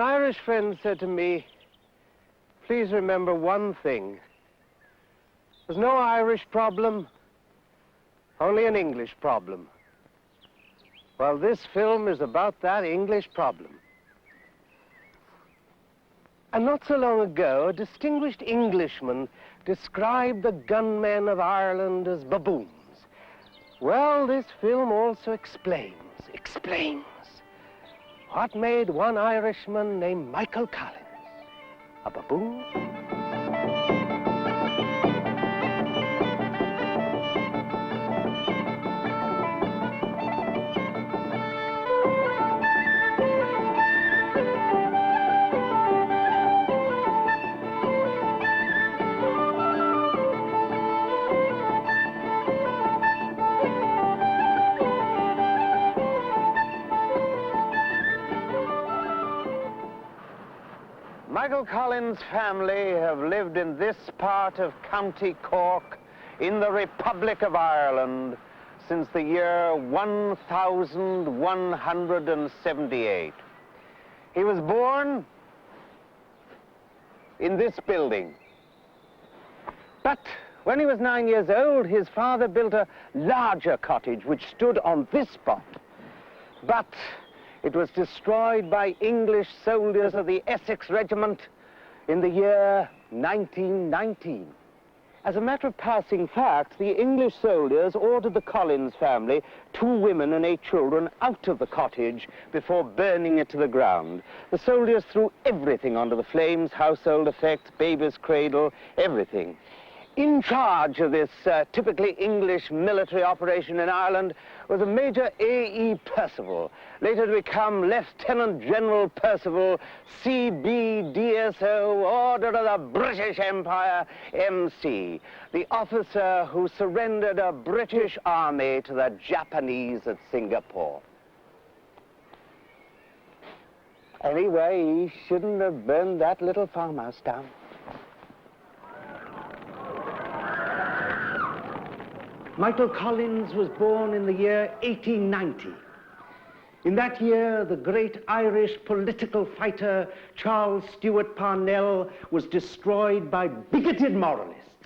Irish friend said to me, please remember one thing. There's no Irish problem, only an English problem. Well, this film is about that English problem. And not so long ago, a distinguished Englishman described the gunmen of Ireland as baboons. Well, this film also explains what made one Irishman named Michael Collins a baboon. Michael Collins' family have lived in this part of County Cork in the Republic of Ireland since the year 1178. He was born in this building. But when he was 9 years old, his father built a larger cottage which stood on this spot. But it was destroyed by English soldiers of the Essex Regiment in the year 1919. As a matter of passing fact, the English soldiers ordered the Collins family, 2 women and 8 children, out of the cottage before burning it to the ground. The soldiers threw everything onto the flames, household effects, baby's cradle, everything. In charge of this typically English military operation in Ireland was a Major A.E. Percival, later to become Lieutenant General Percival, CBDSO, Order of the British Empire, MC, the officer who surrendered a British army to the Japanese at Singapore. Anyway, he shouldn't have burned that little farmhouse down. Michael Collins was born in the year 1890. In that year, the great Irish political fighter Charles Stewart Parnell was destroyed by bigoted moralists.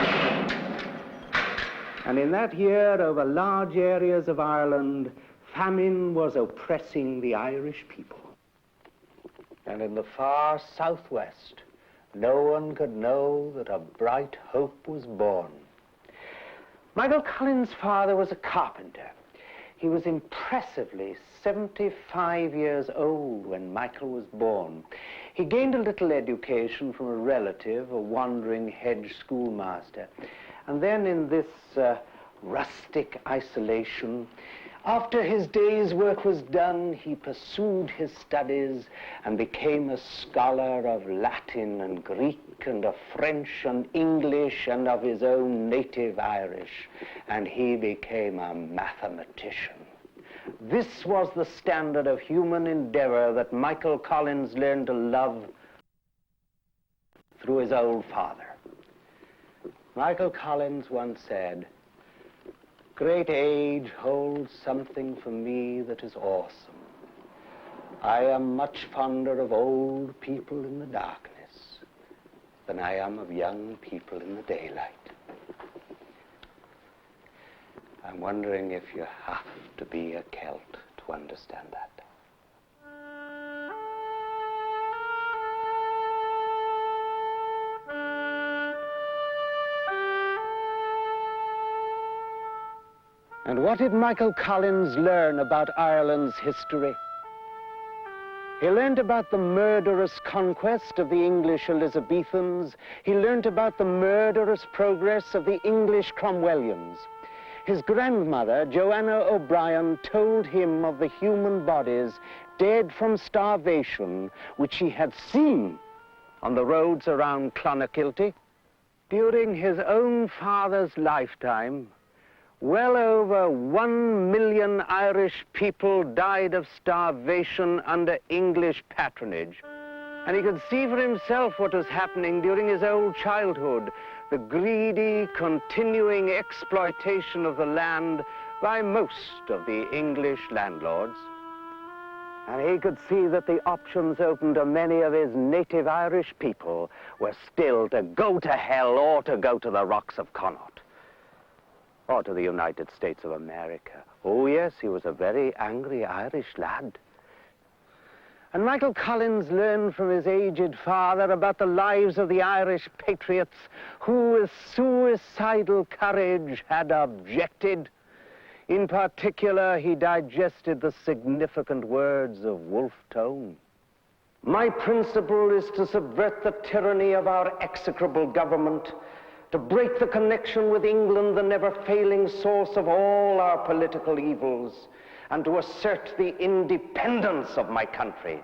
And in that year, over large areas of Ireland, famine was oppressing the Irish people. And in the far southwest, no one could know that a bright hope was born. Michael Collins' father was a carpenter. He was impressively 75 years old when Michael was born. He gained a little education from a relative, a wandering hedge schoolmaster. And then in this rustic isolation, after his day's work was done, he pursued his studies and became a scholar of Latin and Greek and of French and English and of his own native Irish, and he became a mathematician. This was the standard of human endeavor that Michael Collins learned to love through his old father. Michael Collins once said, "Great age holds something for me that is awesome. I am much fonder of old people in the darkness than I am of young people in the daylight." I'm wondering if you have to be a Celt to understand that. And what did Michael Collins learn about Ireland's history? He learned about the murderous conquest of the English Elizabethans. He learned about the murderous progress of the English Cromwellians. His grandmother, Joanna O'Brien, told him of the human bodies dead from starvation, which she had seen on the roads around Clonakilty. During his own father's lifetime, well over 1 million Irish people died of starvation under English patronage. And he could see for himself what was happening during his old childhood, the greedy, continuing exploitation of the land by most of the English landlords. And he could see that the options open to many of his native Irish people were still to go to hell or to go to the rocks of Connaught. Or to the United States of America. Oh yes, he was a very angry Irish lad. And Michael Collins learned from his aged father about the lives of the Irish patriots who with suicidal courage had objected. In particular, he digested the significant words of Wolfe Tone. My principle is to subvert the tyranny of our execrable government, to break the connection with England, the never-failing source of all our political evils, and to assert the independence of my country,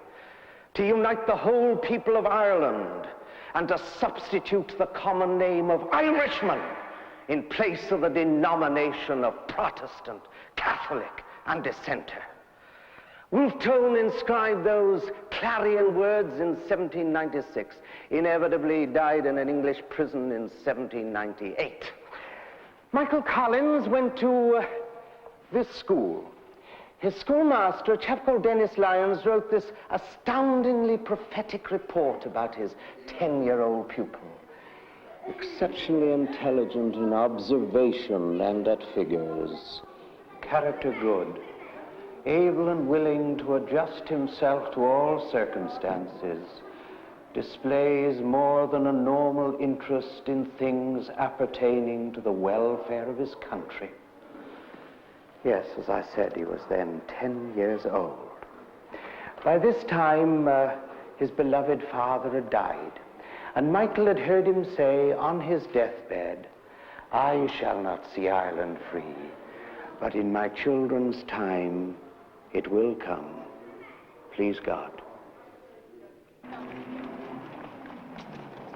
to unite the whole people of Ireland, and to substitute the common name of Irishman in place of the denomination of Protestant, Catholic, and Dissenter. Wolfe Tone inscribed those clarion words in 1796. Inevitably died in an English prison in 1798. Michael Collins went to this school. His schoolmaster, a chap called Dennis Lyons, wrote this astoundingly prophetic report about his 10-year-old pupil. Exceptionally intelligent in observation and at figures. Character good. Able and willing to adjust himself to all circumstances. Displays more than a normal interest in things appertaining to the welfare of his country. Yes, as I said, he was then 10 years old. By this time, his beloved father had died, and Michael had heard him say on his deathbed, I shall not see Ireland free, but in my children's time, it will come. Please God.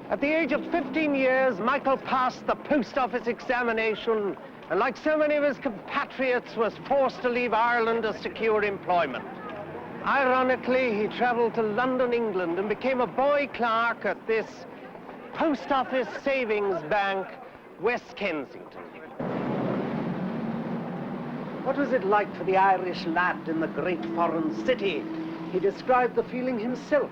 At the age of 15 years, Michael passed the post office examination and like so many of his compatriots was forced to leave Ireland to secure employment. Ironically, he traveled to London, England and became a boy clerk at this post office savings bank, West Kensington. What was it like for the Irish lad in the great foreign city? He described the feeling himself.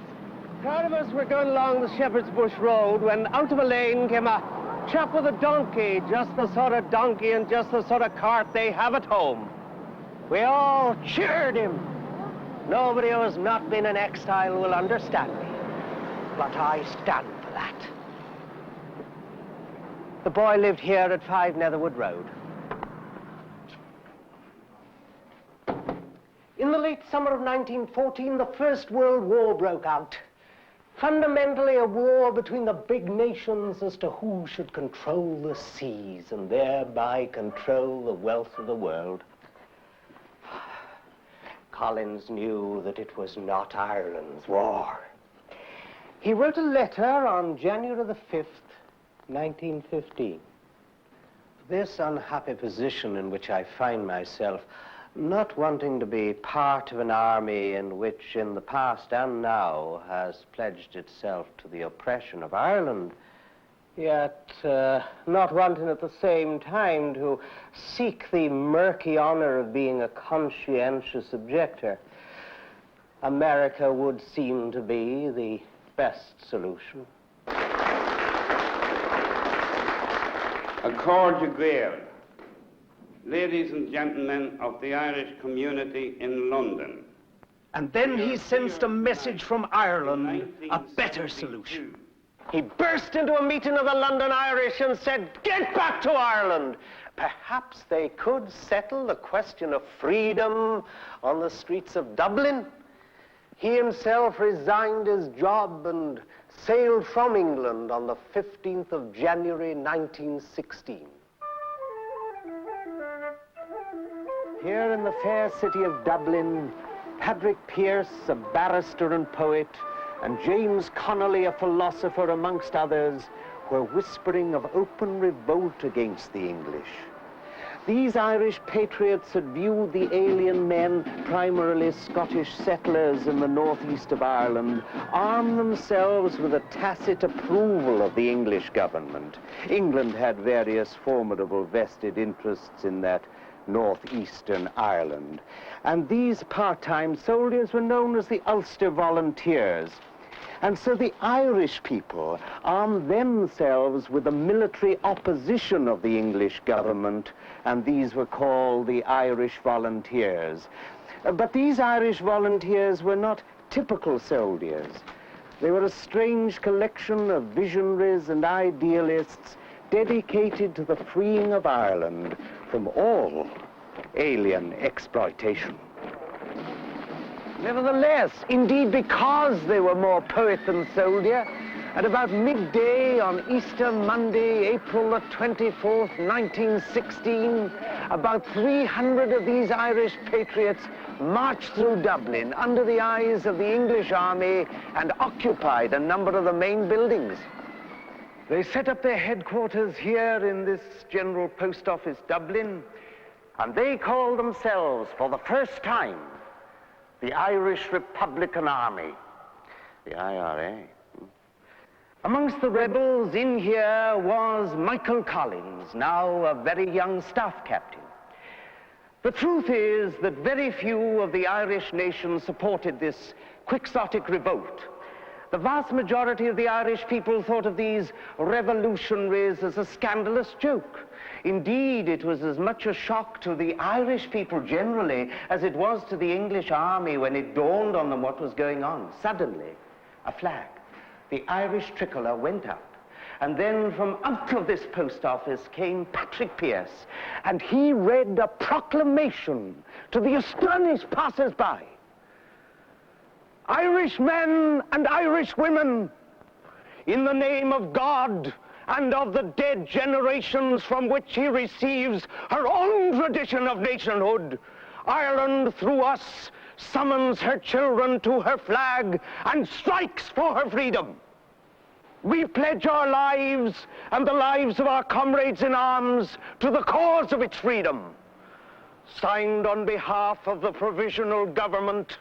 A crowd of us were going along the Shepherd's Bush Road when out of a lane came a chap with a donkey, just the sort of donkey and just the sort of cart they have at home. We all cheered him. Nobody who has not been in exile will understand me, but I stand for that. The boy lived here at 5 Netherwood Road. In the late summer of 1914, the First World War broke out. Fundamentally a war between the big nations as to who should control the seas and thereby control the wealth of the world. Collins knew that it was not Ireland's war. He wrote a letter on January the 5th, 1915. This unhappy position in which I find myself, not wanting to be part of an army in which in the past and now has pledged itself to the oppression of Ireland, yet not wanting at the same time to seek the murky honor of being a conscientious objector, America would seem to be the best solution. Accord de Gael. Ladies and gentlemen of the Irish community in London. And then he sensed a message from Ireland, a better solution. He burst into a meeting of the London Irish and said, get back to Ireland. Perhaps they could settle the question of freedom on the streets of Dublin. He himself resigned his job and sailed from England on the 15th of January, 1916. Here in the fair city of Dublin, Patrick Pearse, a barrister and poet, and James Connolly, a philosopher amongst others, were whispering of open revolt against the English. These Irish patriots had viewed the alien men, primarily Scottish settlers in the northeast of Ireland, arm themselves with a tacit approval of the English government. England had various formidable vested interests in that northeastern Ireland. And these part-time soldiers were known as the Ulster Volunteers. And so the Irish people armed themselves with the military opposition of the English government, and these were called the Irish Volunteers. But these Irish volunteers were not typical soldiers. They were a strange collection of visionaries and idealists dedicated to the freeing of Ireland from all alien exploitation. Nevertheless, indeed because they were more poet than soldier, at about midday on Easter Monday, April the 24th, 1916, about 300 of these Irish patriots marched through Dublin under the eyes of the English army and occupied a number of the main buildings. They set up their headquarters here in this General Post Office, Dublin, and they called themselves, for the first time, the Irish Republican Army, the IRA. Amongst the rebels in here was Michael Collins, now a very young staff captain. The truth is that very few of the Irish nation supported this quixotic revolt. The vast majority of the Irish people thought of these revolutionaries as a scandalous joke. Indeed, it was as much a shock to the Irish people generally as it was to the English army when it dawned on them what was going on. Suddenly, a flag, the Irish tricolour, went up. And then from out of this post office came Patrick Pearse, and he read a proclamation to the astonished passers-by. Irish men and Irish women, in the name of God and of the dead generations from which he receives her own tradition of nationhood, Ireland through us summons her children to her flag and strikes for her freedom. We pledge our lives and the lives of our comrades in arms to the cause of its freedom. Signed on behalf of the Provisional Government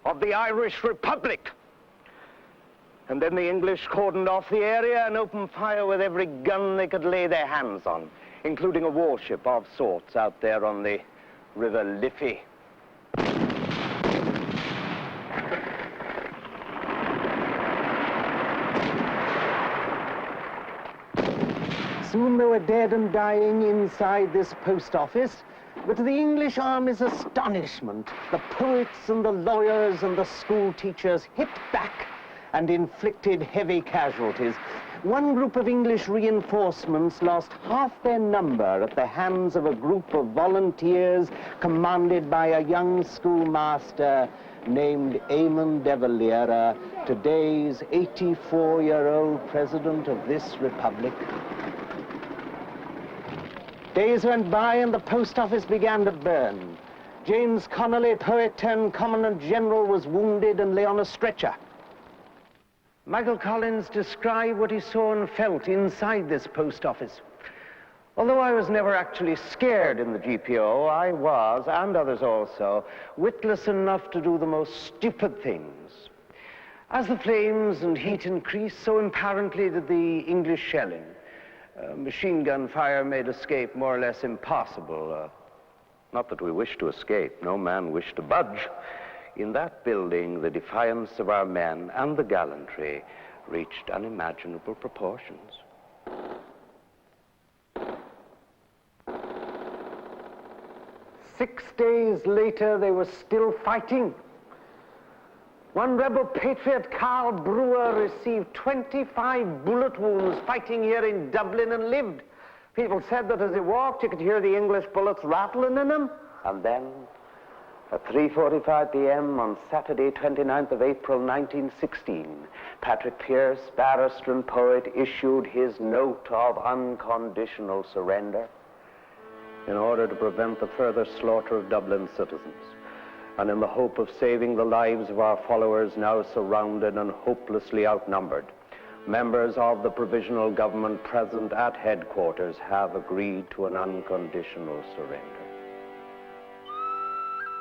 of the Irish Republic. And then the English cordoned off the area and opened fire with every gun they could lay their hands on, including a warship of sorts out there on the River Liffey. Soon they were dead and dying inside this post office, but to the English army's astonishment, the poets and the lawyers and the school teachers hit back and inflicted heavy casualties. One group of English reinforcements lost half their number at the hands of a group of volunteers commanded by a young schoolmaster named Eamon de Valera, today's 84-year-old president of this republic. Days went by and the post office began to burn. James Connolly, poet turned commandant general, was wounded and lay on a stretcher. Michael Collins described what he saw and felt inside this post office. Although I was never actually scared in the GPO, I was, and others also, witless enough to do the most stupid things. As the flames and heat increased, so apparently did the English shelling. Machine gun fire made escape more or less impossible. Not that we wished to escape. No man wished to budge. In that building, the defiance of our men and the gallantry reached unimaginable proportions. Six days later, they were still fighting. One rebel patriot, Carl Brewer, received 25 bullet wounds fighting here in Dublin and lived. People said that as he walked, you could hear the English bullets rattling in him. And then, at 3:45 p.m. on Saturday, 29th of April, 1916, Patrick Pearse, barrister and poet, issued his note of unconditional surrender in order to prevent the further slaughter of Dublin citizens, and in the hope of saving the lives of our followers now surrounded and hopelessly outnumbered. Members of the provisional government present at headquarters have agreed to an unconditional surrender.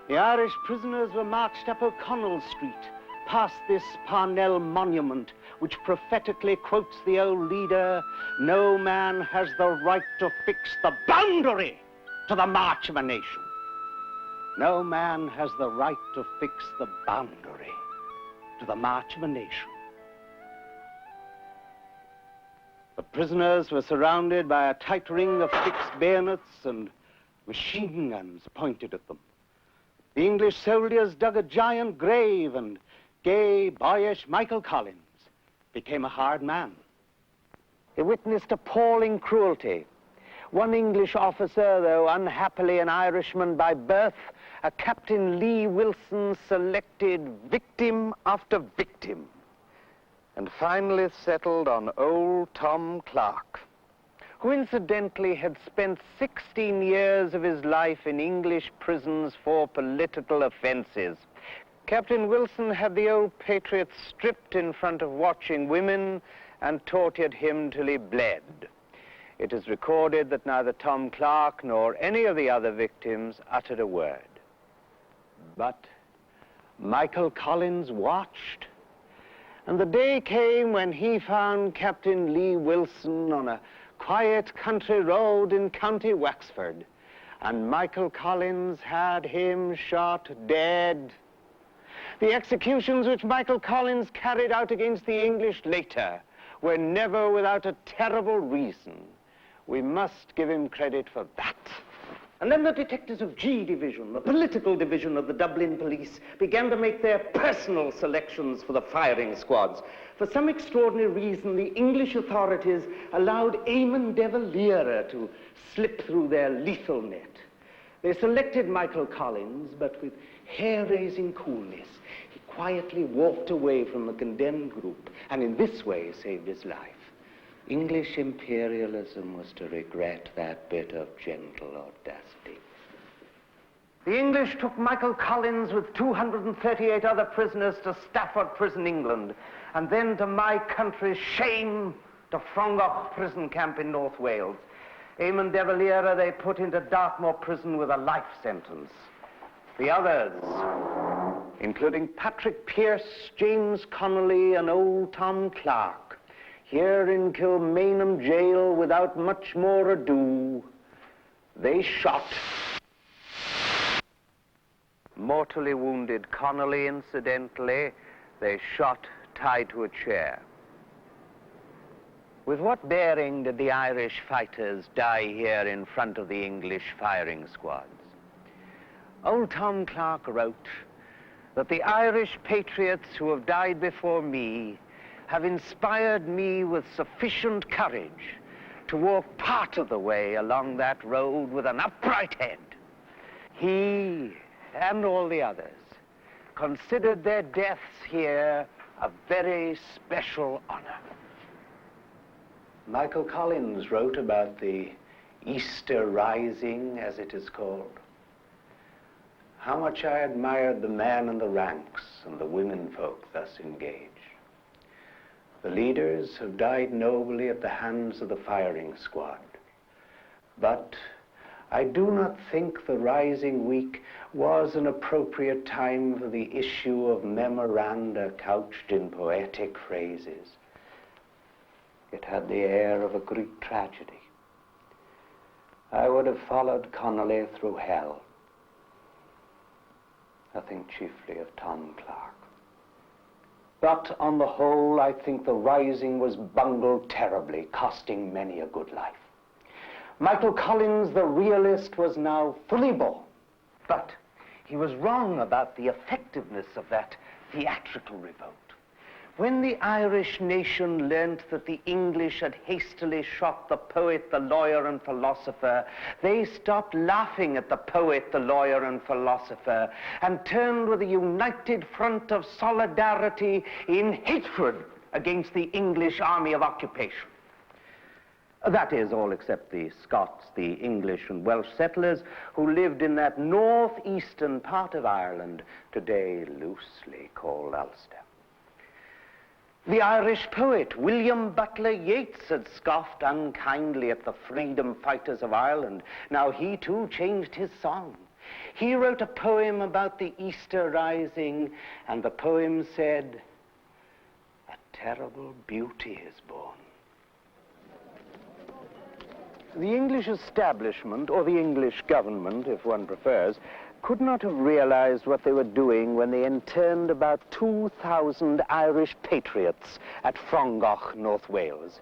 The Irish prisoners were marched up O'Connell Street, past this Parnell monument, which prophetically quotes the old leader, "No man has the right to fix the boundary to the march of a nation. No man has the right to fix the boundary to the march of a nation. The prisoners were surrounded by a tight ring of fixed bayonets and machine guns pointed at them. The English soldiers dug a giant grave, and gay, boyish Michael Collins became a hard man. He witnessed appalling cruelty. One English officer, though unhappily an Irishman by birth, a Captain Lee Wilson, selected victim after victim, and finally settled on old Tom Clark, who incidentally had spent 16 years of his life in English prisons for political offenses. Captain Wilson had the old patriot stripped in front of watching women and tortured him till he bled. It is recorded that neither Tom Clark nor any of the other victims uttered a word. But Michael Collins watched, and the day came when he found Captain Lee Wilson on a quiet country road in County Wexford, and Michael Collins had him shot dead. The executions which Michael Collins carried out against the English later were never without a terrible reason. We must give him credit for that. And then the detectives of G Division, the political division of the Dublin police, began to make their personal selections for the firing squads. For some extraordinary reason, the English authorities allowed Eamon de Valera to slip through their lethal net. They selected Michael Collins, but with hair-raising coolness, he quietly walked away from the condemned group, and in this way saved his life. English imperialism was to regret that bit of gentle audacity. The English took Michael Collins with 238 other prisoners to Stafford Prison, England, and then to my country's shame, to Frongoch prison camp in North Wales. Eamon de Valera they put into Dartmoor prison with a life sentence. The others, including Patrick Pearse, James Connolly, and old Tom Clark, here in Kilmainham jail, without much more ado, they shot. Mortally wounded Connolly, incidentally, they shot tied to a chair. With what bearing did the Irish fighters die here in front of the English firing squads? Old Tom Clark wrote that the Irish patriots who have died before me have inspired me with sufficient courage to walk part of the way along that road with an upright head. He and all the others considered their deaths here a very special honor. Michael Collins wrote about the Easter Rising, as it is called. How much I admired the men in the ranks and the women folk thus engaged. The leaders have died nobly at the hands of the firing squad. But I do not think the Rising Week was an appropriate time for the issue of memoranda couched in poetic phrases. It had the air of a Greek tragedy. I would have followed Connolly through hell. I think chiefly of Tom Clark. But on the whole, I think the Rising was bungled terribly, costing many a good life. Michael Collins, the realist, was now fully born. But he was wrong about the effectiveness of that theatrical revolt. When the Irish nation learnt that the English had hastily shot the poet, the lawyer, and philosopher, they stopped laughing at the poet, the lawyer, and philosopher, and turned with a united front of solidarity in hatred against the English army of occupation. That is, all except the Scots, the English, and Welsh settlers who lived in that northeastern part of Ireland, today loosely called Ulster. The Irish poet William Butler Yeats had scoffed unkindly at the freedom fighters of Ireland. Now he too changed his song. He wrote a poem about the Easter Rising, and the poem said, "A terrible beauty is born." The English establishment, or the English government, if one prefers, could not have realized what they were doing when they interned about 2,000 Irish patriots at Frongoch, North Wales.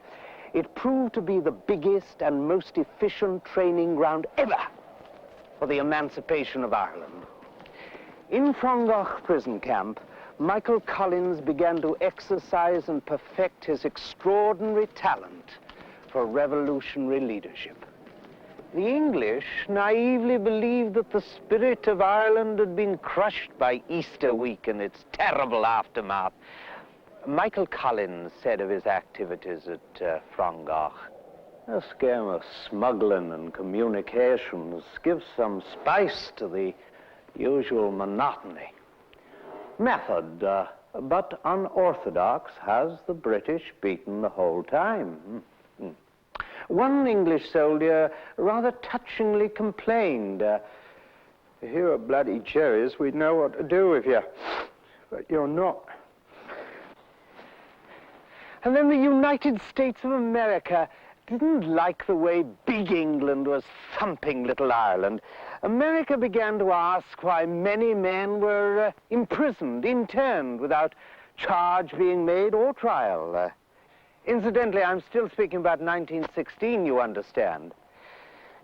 It proved to be the biggest and most efficient training ground ever for the emancipation of Ireland. In Frongoch prison camp, Michael Collins began to exercise and perfect his extraordinary talent for revolutionary leadership. The English naively believed that the spirit of Ireland had been crushed by Easter week and its terrible aftermath. Michael Collins said of his activities at Frongoch, "This game of smuggling and communications gives some spice to the usual monotony. Method, but unorthodox, has the British beaten the whole time." One English soldier rather touchingly complained, "If you were bloody cherries, we'd know what to do with you, but you're not." And then the United States of America didn't like the way big England was thumping little Ireland. America began to ask why many men were imprisoned, interned, without charge being made or trial. Incidentally, I'm still speaking about 1916, you understand.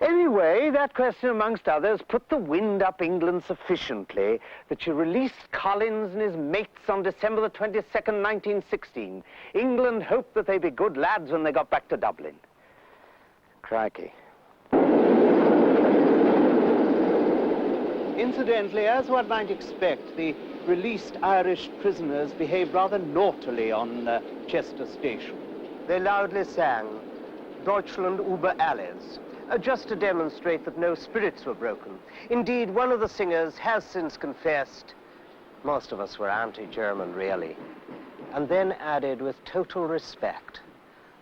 Anyway, that question, amongst others, put the wind up England sufficiently that she released Collins and his mates on December the 22nd, 1916. England hoped that they'd be good lads when they got back to Dublin. Crikey. Incidentally, as one might expect, the released Irish prisoners behaved rather naughtily on Chester Station. They loudly sang Deutschland über alles, just to demonstrate that no spirits were broken. Indeed, one of the singers has since confessed, most of us were anti-German, really, and then added with total respect,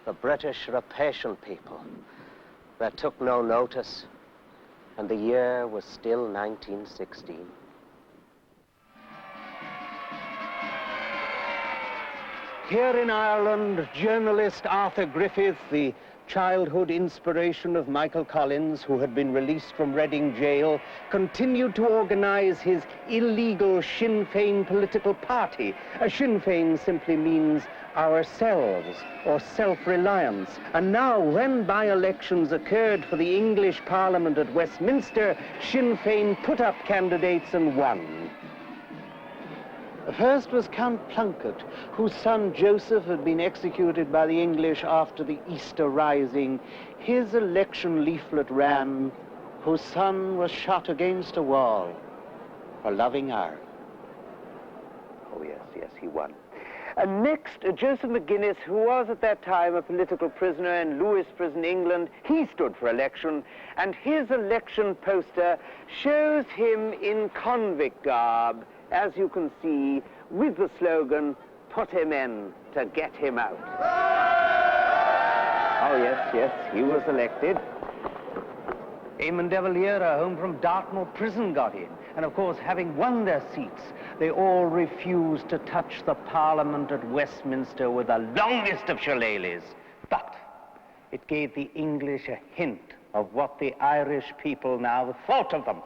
the British are a patient people that took no notice, and the year was still 1916. Here in Ireland, journalist Arthur Griffith, the childhood inspiration of Michael Collins, who had been released from Reading jail, continued to organize his illegal Sinn Fin political party. Sinn Fin simply means ourselves, or self-reliance. And now, when by-elections occurred for the English Parliament at Westminster, Sinn Fin put up candidates and won. First was Count Plunkett, whose son Joseph had been executed by the English after the Easter Rising. His election leaflet ran, "Whose son was shot against a wall for loving Ireland." Oh, yes, he won. And next, Joseph McGuinness, who was at that time a political prisoner in Lewis Prison, England, he stood for election, and his election poster shows him in convict garb, as you can see, with the slogan, "Put him in to get him out." Oh, yes, he was elected. Eamon de Valera, home from Dartmoor prison, got in. And of course, having won their seats, they all refused to touch the Parliament at Westminster with the longest of shillelaghs. But it gave the English a hint of what the Irish people now thought of them.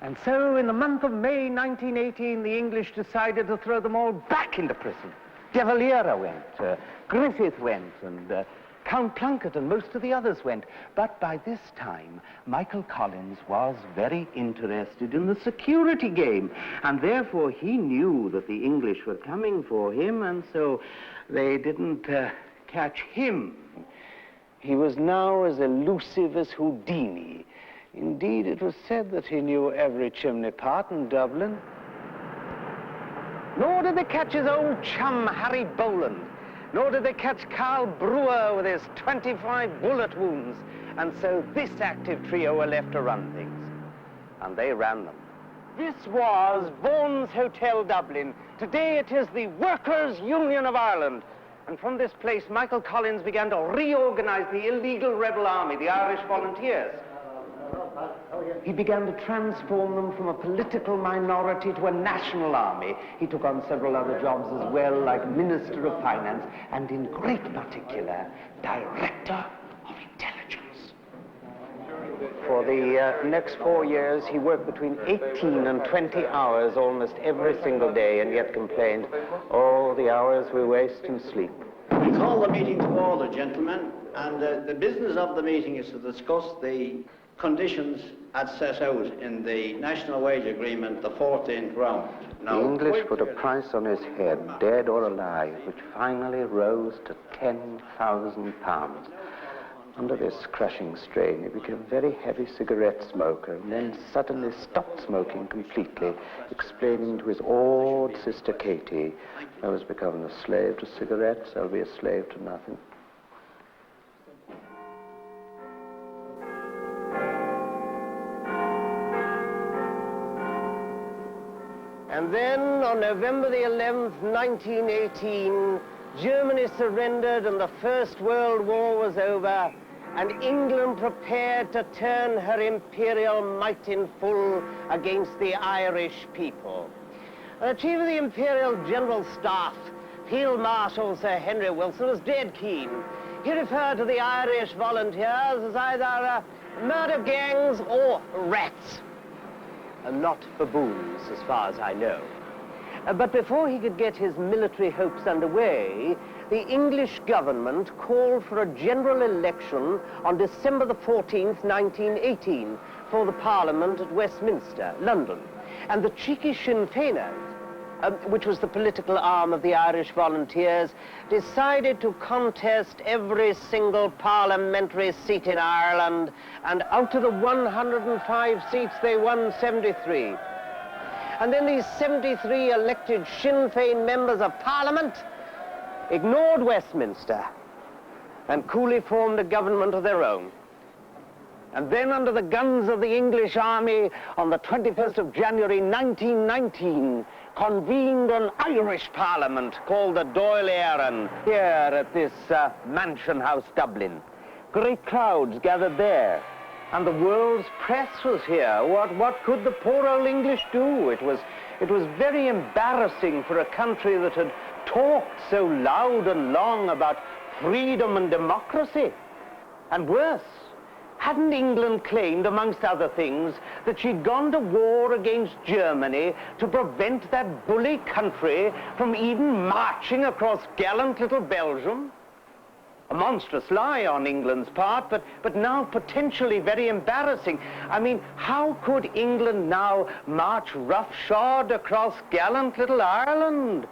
And so in the month of May 1918, the English decided to throw them all back into prison. De Valera went, Griffith went, and Count Plunkett and most of the others went. But by this time, Michael Collins was very interested in the security game, and therefore he knew that the English were coming for him, and so they didn't catch him. He was now as elusive as Houdini. Indeed, it was said that he knew every chimney pot in Dublin. Nor did they catch his old chum, Harry Boland. Nor did they catch Carl Brewer with his 25 bullet wounds. And so this active trio were left to run things. And they ran them. This was Vaughan's Hotel, Dublin. Today it is the Workers' Union of Ireland. And from this place, Michael Collins began to reorganize the illegal rebel army, the Irish Volunteers. He began to transform them from a political minority to a national army. He took on several other jobs as well, like Minister of Finance, and in great particular, Director of Intelligence. For the next 4 years, he worked between 18 and 20 hours almost every single day, and yet complained, "Oh, the hours we waste in sleep." We call the meeting to order, gentlemen, and the business of the meeting is to discuss the conditions as set out in the National Wage Agreement, the 14th round. The English put a price on his head, dead or alive, which finally rose to £10,000. Under this crushing strain, he became a very heavy cigarette smoker, and then suddenly stopped smoking completely, explaining to his awed sister Katie, "I was becoming a slave to cigarettes, I'll be a slave to nothing." And then, on November the 11th, 1918, Germany surrendered and the First World War was over, and England prepared to turn her imperial might in full against the Irish people. The Chief of the Imperial General Staff, Field Marshal Sir Henry Wilson, was dead keen. He referred to the Irish volunteers as either murder gangs or rats. Not baboons, as far as I know. But before he could get his military hopes underway, the English government called for a general election on December the 14th, 1918, for the Parliament at Westminster, London. And the cheeky Sinn Finers, which was the political arm of the Irish Volunteers, decided to contest every single parliamentary seat in Ireland, and out of the 105 seats, they won 73. And then these 73 elected Sinn Fin members of Parliament ignored Westminster and coolly formed a government of their own. And then, under the guns of the English army, on the 21st of January 1919, convened an Irish Parliament called the Dáil Éireann here at this mansion house, Dublin. Great crowds gathered there, and the world's press was here. What could the poor old English do? It was very embarrassing for a country that had talked so loud and long about freedom and democracy. And worse, hadn't England claimed, amongst other things, that she'd gone to war against Germany to prevent that bully country from even marching across gallant little Belgium? A monstrous lie on England's part, but now potentially very embarrassing. I mean, how could England now march roughshod across gallant little Ireland?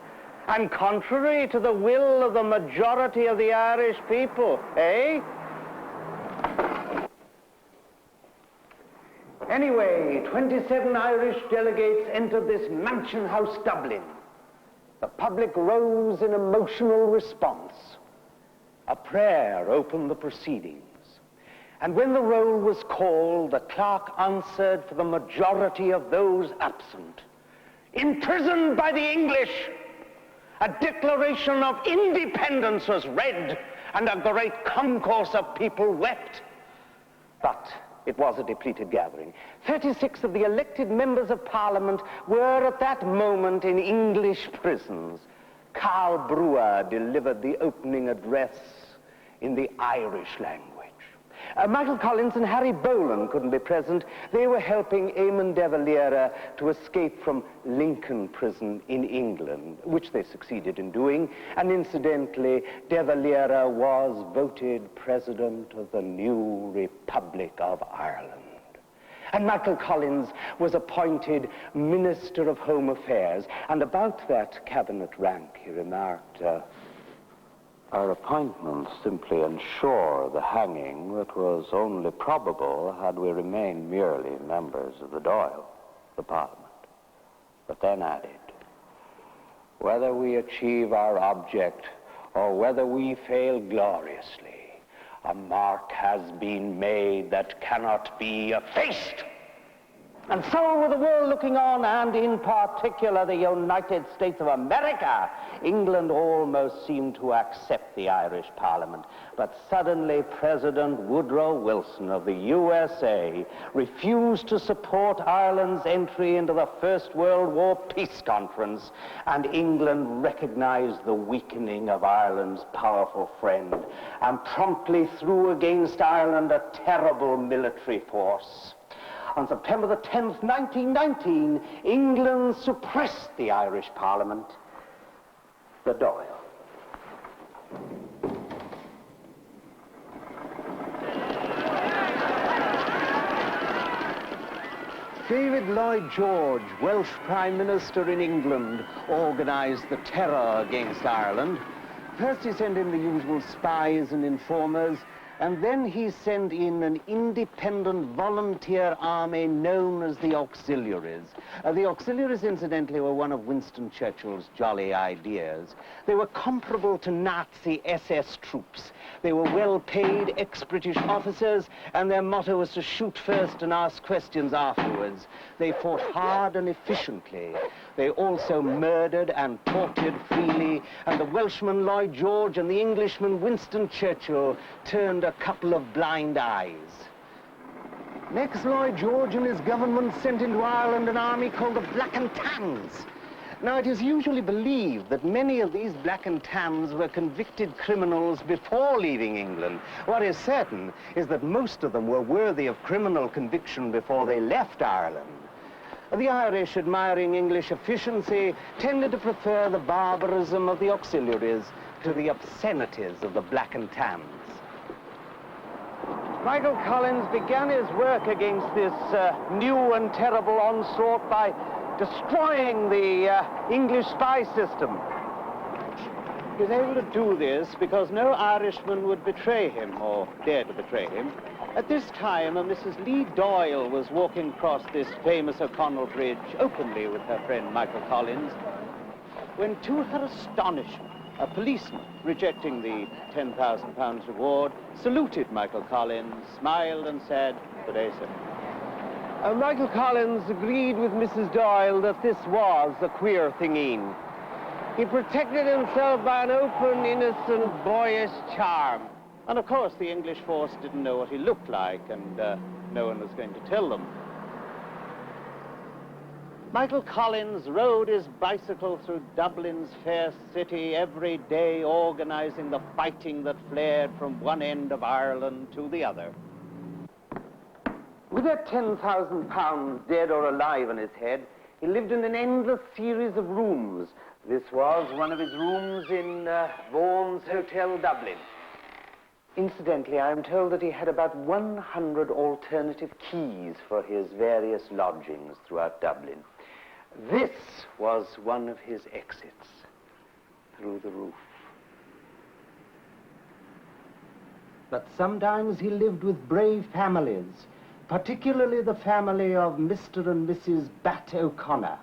And contrary to the will of the majority of the Irish people, eh? Anyway, 27 Irish delegates entered this mansion house, Dublin. The public rose in emotional response. A prayer opened the proceedings. And when the roll was called, the clerk answered for the majority of those absent. Imprisoned by the English, a declaration of independence was read, and a great concourse of people wept. But it was a depleted gathering. 36 of the elected members of Parliament were at that moment in English prisons. Karl Brewer delivered the opening address in the Irish language. Michael Collins and Harry Boland couldn't be present. They were helping Eamon de Valera to escape from Lincoln Prison in England, which they succeeded in doing. And incidentally, de Valera was voted President of the new Republic of Ireland. And Michael Collins was appointed Minister of Home Affairs. And about that cabinet rank, he remarked, "Our appointments simply ensure the hanging that was only probable had we remained merely members of the Dáil, the Parliament." But then added, "Whether we achieve our object or whether we fail gloriously, a mark has been made that cannot be effaced." And so with the world looking on, and in particular the United States of America, England almost seemed to accept the Irish Parliament. But suddenly President Woodrow Wilson of the USA refused to support Ireland's entry into the First World War Peace Conference, and England recognized the weakening of Ireland's powerful friend and promptly threw against Ireland a terrible military force. On September the 10th, 1919, England suppressed the Irish Parliament. The Dáil. David Lloyd George, Welsh Prime Minister in England, organized the terror against Ireland. First he sent in the usual spies and informers, and then he sent in an independent volunteer army known as the Auxiliaries. The Auxiliaries, incidentally, were one of Winston Churchill's jolly ideas. They were comparable to Nazi SS troops. They were well-paid ex-British officers, and their motto was to shoot first and ask questions afterwards. They fought hard and efficiently. They also murdered and tortured freely, and the Welshman Lloyd George and the Englishman Winston Churchill turned a couple of blind eyes. Next, Lloyd George and his government sent into Ireland an army called the Black and Tans. Now, it is usually believed that many of these Black and Tans were convicted criminals before leaving England. What is certain is that most of them were worthy of criminal conviction before they left Ireland. The Irish, admiring English efficiency, tended to prefer the barbarism of the Auxiliaries to the obscenities of the Black and Tans. Michael Collins began his work against this new and terrible onslaught by destroying the English spy system. He was able to do this because no Irishman would betray him or dare to betray him. At this time, a Mrs. Lee Doyle was walking across this famous O'Connell Bridge openly with her friend Michael Collins, when to her astonishment, a policeman, rejecting the £10,000 reward, saluted Michael Collins, smiled and said, "Good day, sir." Michael Collins agreed with Mrs. Doyle that this was a queer thingeen. He protected himself by an open, innocent, boyish charm. And of course, the English force didn't know what he looked like, and no one was going to tell them. Michael Collins rode his bicycle through Dublin's fair city every day, organizing the fighting that flared from one end of Ireland to the other. With that £10,000 dead or alive in his head, he lived in an endless series of rooms. This was one of his rooms in Vaughan's Hotel, Dublin. Incidentally, I am told that he had about 100 alternative keys for his various lodgings throughout Dublin. This was one of his exits, through the roof. But sometimes he lived with brave families, particularly the family of Mr. and Mrs. Bat O'Connor.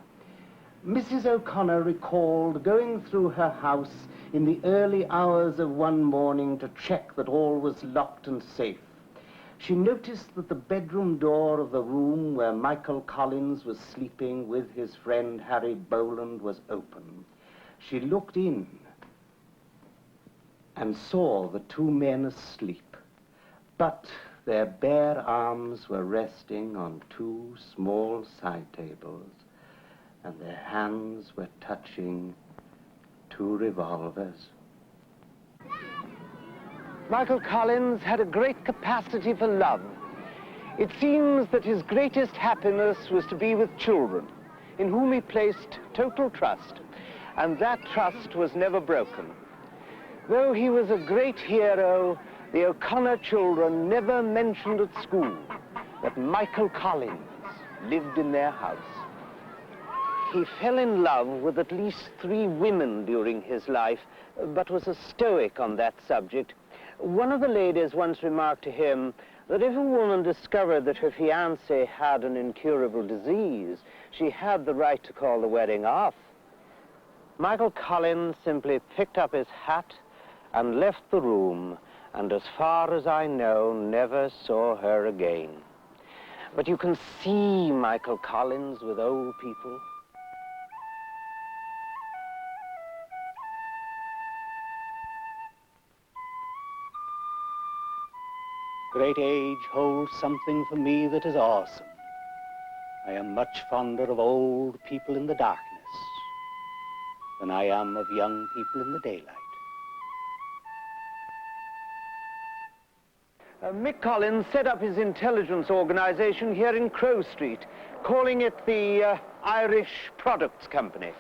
Mrs. O'Connor recalled going through her house in the early hours of one morning to check that all was locked and safe. She noticed that the bedroom door of the room where Michael Collins was sleeping with his friend Harry Boland was open. She looked in and saw the two men asleep, but their bare arms were resting on two small side tables, and their hands were touching two revolvers. Michael Collins had a great capacity for love. It seems that his greatest happiness was to be with children, in whom he placed total trust, and that trust was never broken. Though he was a great hero, the O'Connor children never mentioned at school that Michael Collins lived in their house. He fell in love with at least 3 women during his life, but was a stoic on that subject. One of the ladies once remarked to him that if a woman discovered that her fiancé had an incurable disease, she had the right to call the wedding off. Michael Collins simply picked up his hat and left the room, and as far as I know, never saw her again. But you can see Michael Collins with old people. Great age holds something for me that is awesome. I am much fonder of old people in the darkness than I am of young people in the daylight. Mick Collins set up his intelligence organization here in Crow Street, calling it the Irish Products Company.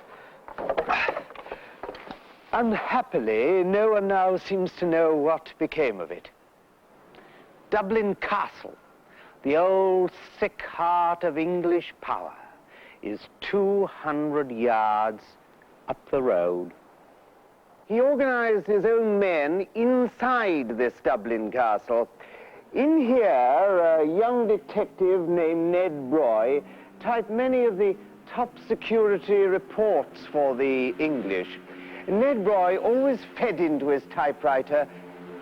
Unhappily, no one now seems to know what became of it. Dublin Castle, the old thick heart of English power, is 200 yards up the road. He organized his own men inside this Dublin Castle. In here, a young detective named Ned Broy typed many of the top security reports for the English. Ned Broy always fed into his typewriter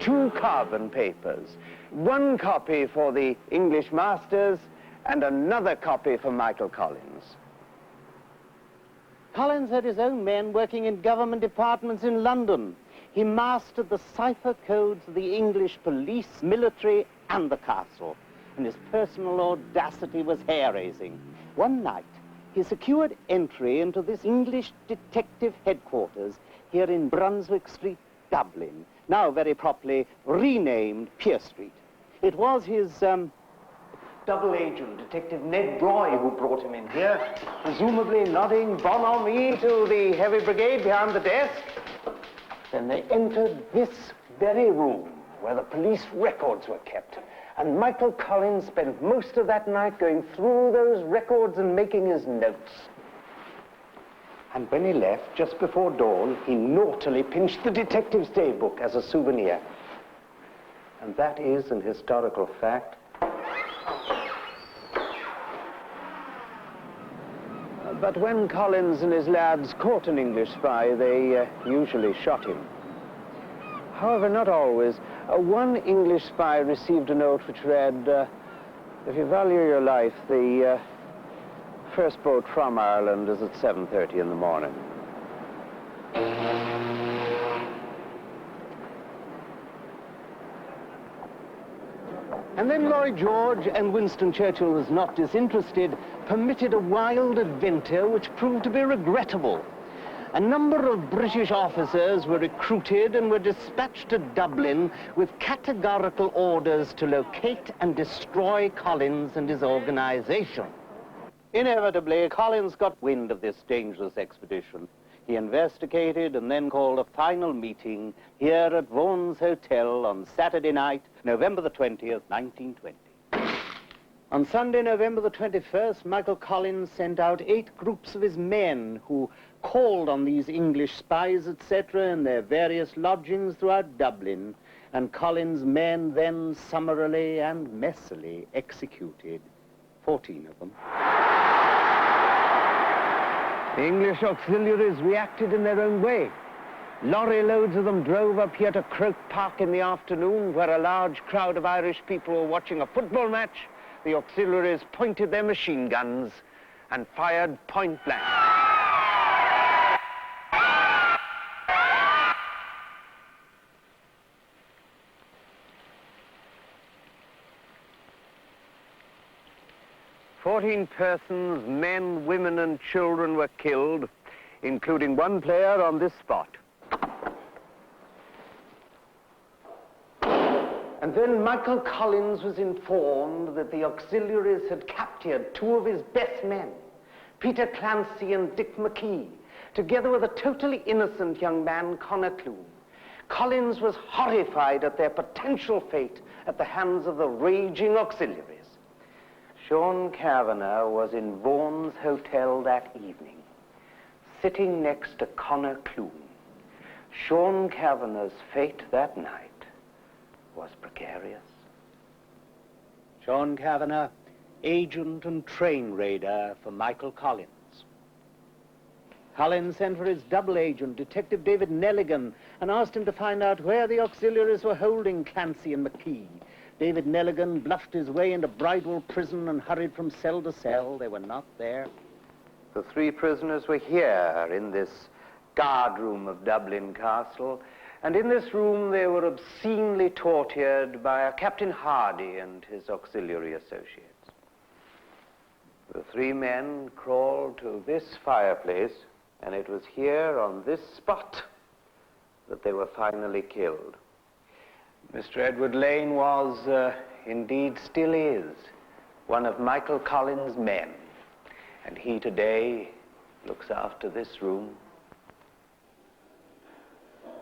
2 carbon papers. 1 copy for the English masters and another copy for Michael Collins. Collins had his own men working in government departments in London. He mastered the cipher codes of the English police, military, and the castle, and his personal audacity was hair-raising. One night, he secured entry into this English detective headquarters here in Brunswick Street, Dublin, now very properly renamed Pier Street. It was his double agent, Detective Ned Broy, who brought him in here, presumably nodding bonhomie to the heavy brigade behind the desk. Then they entered this very room where the police records were kept, and Michael Collins spent most of that night going through those records and making his notes. And when he left, just before dawn, he naughtily pinched the detective's day book as a souvenir. And that is an historical fact. But when Collins and his lads caught an English spy, they usually shot him. However, not always. One English spy received a note which read, if you value your life, the first boat from Ireland is at 7:30 in the morning. And then Lloyd George, and Winston Churchill was not disinterested, permitted a wild adventure which proved to be regrettable. A number of British officers were recruited and were dispatched to Dublin with categorical orders to locate and destroy Collins and his organization. Inevitably, Collins got wind of this dangerous expedition. He investigated and then called a final meeting here at Vaughan's Hotel on Saturday night, November the 20th, 1920. On Sunday, November the 21st, Michael Collins sent out 8 groups of his men who called on these English spies, etc., in their various lodgings throughout Dublin, and Collins' men then summarily and messily executed 14 of them. The English auxiliaries reacted in their own way. Lorry loads of them drove up here to Croke Park in the afternoon, where a large crowd of Irish people were watching a football match. The auxiliaries pointed their machine guns and fired point blank. "14 persons, men, women, and children were killed, including 1 player on this spot." And then Michael Collins was informed that the auxiliaries had captured 2 of his best men, Peter Clancy and Dick McKee, together with a totally innocent young man, Connor Clune. Collins was horrified at their potential fate at the hands of the raging auxiliaries. Sean Kavanagh was in Vaughan's Hotel that evening, sitting next to Connor Clune. Sean Kavanagh's fate that night was precarious. Sean Kavanagh, agent and train raider for Michael Collins. Collins sent for his double agent, Detective David Nelligan, and asked him to find out where the auxiliaries were holding Clancy and McKee. David Nelligan bluffed his way into Bridewell prison and hurried from cell to cell. They were not there. The three prisoners were here in this guard room of Dublin Castle, and in this room they were obscenely tortured by a Captain Hardy and his auxiliary associates. The three men crawled to this fireplace, and it was here on this spot that they were finally killed. Mr. Edward Lane was, indeed still is, one of Michael Collins' men, and he today looks after this room.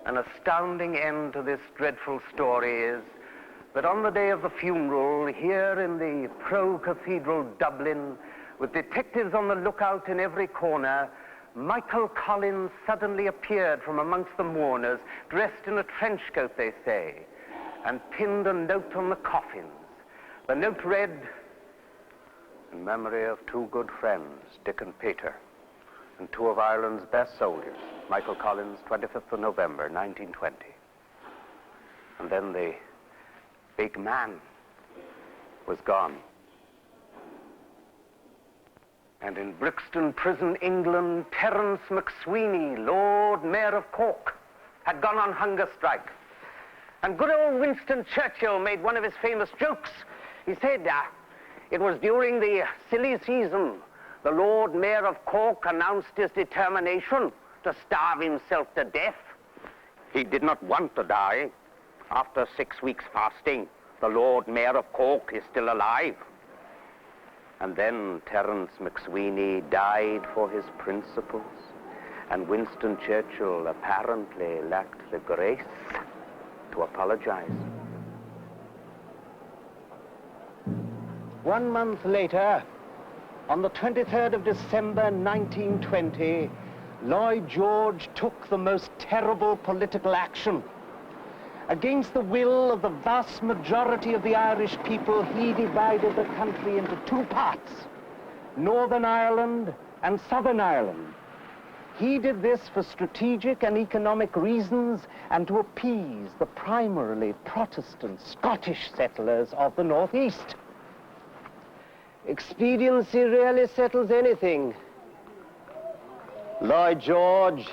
An astounding end to this dreadful story is that on the day of the funeral, here in the pro-cathedral Dublin, with detectives on the lookout in every corner, Michael Collins suddenly appeared from amongst the mourners, dressed in a trench coat, they say, and pinned a note on the coffins. The note read, "In memory of two good friends, Dick and Peter, and two of Ireland's best soldiers, Michael Collins, 25th of November, 1920. And then the big man was gone. And in Brixton Prison, England, Terence McSweeney, Lord Mayor of Cork, had gone on hunger strike. And good old Winston Churchill made one of his famous jokes. He said, it was during the silly season the Lord Mayor of Cork announced his determination to starve himself to death. He did not want to die. After 6 weeks fasting, the Lord Mayor of Cork is still alive. And then Terence McSweeney died for his principles, and Winston Churchill apparently lacked the grace to apologize. 1 month later, on the 23rd of December 1920, Lloyd George took the most terrible political action. Against the will of the vast majority of the Irish people, he divided the country into two parts, Northern Ireland and Southern Ireland. He did this for strategic and economic reasons and to appease the primarily Protestant Scottish settlers of the Northeast. Expediency rarely settles anything. Lloyd George.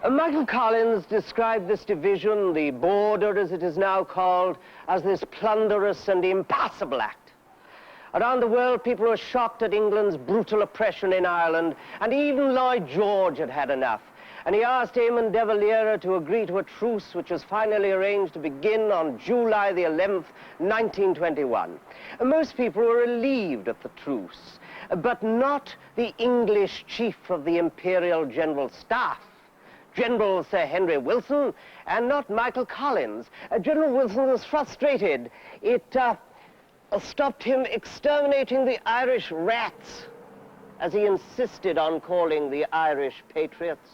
Michael Collins described this division, the border as it is now called, as this plunderous and impossible act. Around the world, people were shocked at England's brutal oppression in Ireland, and even Lloyd George had had enough. And he asked Eamon de Valera to agree to a truce, which was finally arranged to begin on July the 11th, 1921. Most people were relieved at the truce, but not the English chief of the Imperial General Staff, General Sir Henry Wilson, and not Michael Collins. General Wilson was frustrated. It stopped him exterminating the Irish rats, as he insisted on calling the Irish patriots.